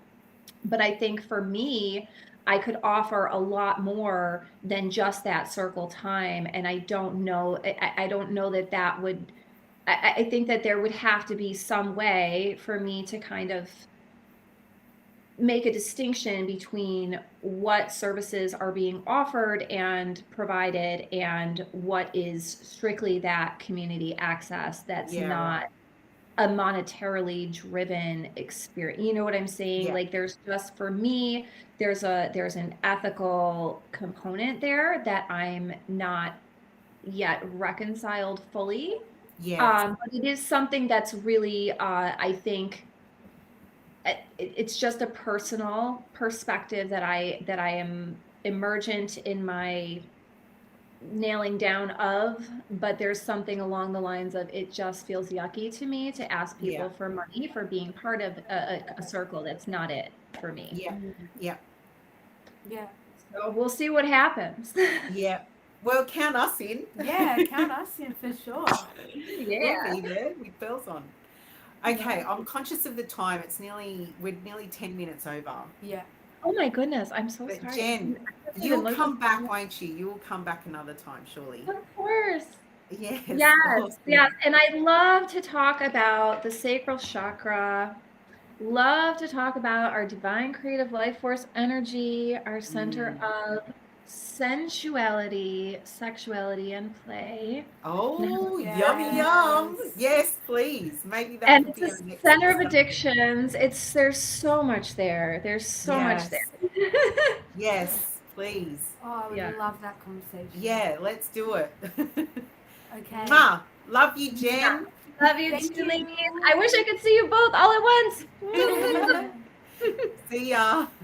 But I think for me, I could offer a lot more than just that circle time. And I don't know, I don't know that that would, I think that there would have to be some way for me to kind of make a distinction between what services are being offered and provided and what is strictly that community access that's yeah, not right. a monetarily driven experience. You know what I'm saying? Yeah, Like there's just for me, there's an ethical component there that I'm not yet reconciled fully. yes, But it is something that's really I think it's just a personal perspective that I am emergent in my nailing down of, but there's something along the lines of it just feels yucky to me to ask yeah. people for money for being part of a circle that's not it. for me. Yeah. Yeah. Yeah. So we'll see what happens. Yeah. Well, count us in. Yeah, count us in for sure. Yeah. We'll be there with bells on. Okay, I'm conscious of the time. We're nearly 10 minutes over. Yeah. Oh my goodness, I'm so But sorry. Jen, I didn't you'll even look- come back, won't you? You'll come back another time, surely. Of course. Yes. Yes, Awesome. yes. And I love to talk about the sacral chakra. Love to talk about our divine creative life force energy, our center of sensuality, sexuality, and play. Oh, Yes. yummy yum. Yes, please. Maybe that And could it's be a our next center of episode. addictions. There's so much there. There's so much Yes. there. Yes, please. Oh, I would Yeah. love that conversation. Yeah, let's do it. Okay. Ma, love you, Jen. Love you Thank too, you. ladies. I wish I could see you both all at once. See ya.